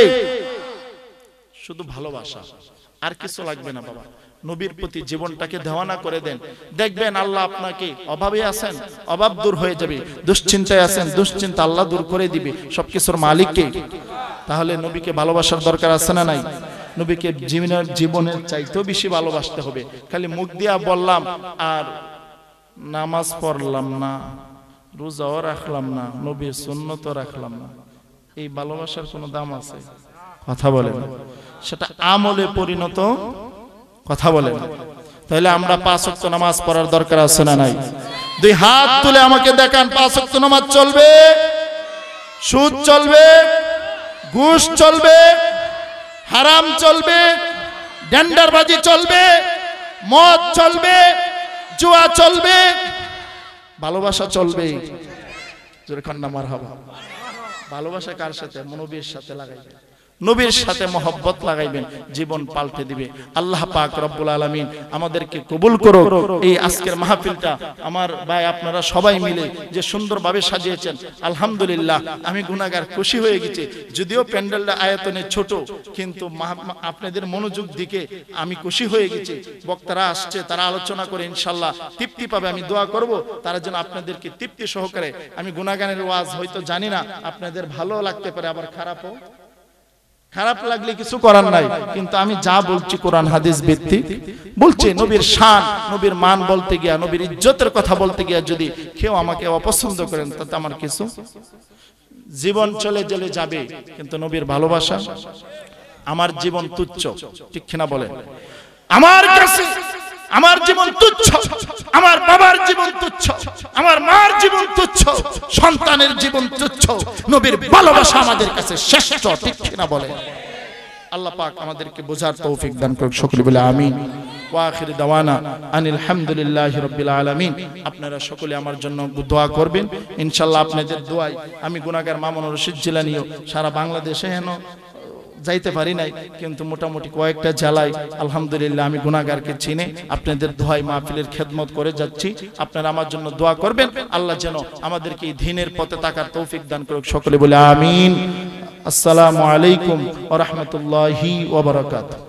শুধু ভালোবাসা আর কিছু লাগবে না বাবা নবীর প্রতি জীবনটাকে দেওয়ানা করে দেন দেখবেন আল্লাহ আপনাকে অভাবে আছেন অভাব দূর হয়ে যাবে দুশ্চিন্তায় আছেন দুশ্চিন্তা আল্লাহ দূর করে দিবে সবকিছুর মালিক কে তাহলে নবীকে ভালোবাসার দরকার আছে না নাই নবীকে জীবনের চাইতেও বেশি ভালোবাসতে হবে খালি মুখ দিয়া বললাম আর নামাজ পড়লাম না রোজাও রাখলাম না নবীর সুন্নতও রাখলাম না এই ভালোবাসার কোনো দাম আছে কথা বলেন সেটা আমলে পরিণত কথা বলেন তাহলে আমরা 5 ওয়াক্ত নামাজ পড়ার দরকার আছে না নাই দুই হাত তুলে আমাকে দেখান 5 ওয়াক্ত নামাজ চলবে সুদ চলবে ঘুষ চলবে হারাম চলবে ডেন্ডারবাজি চলবে মদ চলবে জুয়া চলবে ভালোবাসা চলবে জোরে কান্না মারহাবা ভালোবাসা কার সাথে নবীর সাথে লাগাইবে নবীর সাথে মহব্বত লাগাইবেন জীবন পাল্টে দিবে আল্লাহ পাক রব্বুল আলামিন আমাদেরকে কবুল করুক এই আজকের মাহফিলটা আমার ভাই আপনারা সবাই মিলে যে সুন্দরভাবে সাজিয়েছেন আলহামদুলিল্লাহ আমি গুনাহগার খুশি হয়ে গেছি যদিও প্যান্ডেলটা আয়তনে ছোট কিন্তু আপনাদের মনোযোগ দিকে আমি খুশি হয়ে গেছি বক্তারা আসছে তারা আলোচনা করে ইনশাআল্লাহ তৃপ্তি পাবে আমি দোয়া করব তারা যেন আপনাদেরকে তৃপ্তি সহকারে আমি গুনাহগানের ওয়াজ হয়তো জানি না আপনাদের ভালো লাগতে পারে আবার খারাপও খারাপ লাগলে কিছু করার নাই কিন্তু আমি যা বলছি কোরআন হাদিস ভিত্তিক বলছি নবীর শান নবীর মান বলতে গিয়া নবীর ইজ্জতের কথা বলতে গিয়া যদি কেউ আমাকে অপছন্দ করেন তাতে আমার কিছু জীবন চলে চলে যাবে কিন্তু নবীর ভালোবাসা আমার জীবন তুচ্ছ ঠিক কিনা বলেন আমার কাছে আমার জীবন তুচ্ছ আমার বাবার জীবন তুচ্ছ আমার মার জীবন তুচ্ছ সন্তানের জীবন তুচ্ছ নবীর ভালোবাসা আমাদের কাছে শ্রেষ্ঠ ঠিক কিনা বলেন আল্লাহ পাক আমাদেরকে বোঝার তৌফিক দান করুক সকলে বলে আমিন ওয়া আখির দাওয়ানা আনিল হামদুলিল্লাহি রাব্বিল আলামিন আপনারা সকলে আমার জন্য দোয়া করবেন ইনশাআল্লাহ আপনাদের দোয়ায় আমি গুনাহগার মামুনুর রশিদ জিলানীও সারা বাংলাদেশে হেন যাইতে পারি নাই কিন্তু মোটামুটি কয়েকটা জেলায় আলহামদুলিল্লাহ আমি গুনাহগারকে চিনে আপনাদের দোয়ায় মাহফিলের খেদমত করে যাচ্ছি আপনারা আমার জন্য দোয়া করবেন আল্লাহ যেন আমাদেরকে এই দ্বীনের পথে থাকার তৌফিক দান করুক সকলে বলে আমিন আসসালামু আলাইকুম ওয়া রাহমাতুল্লাহি ওয়া বারাকাতুহু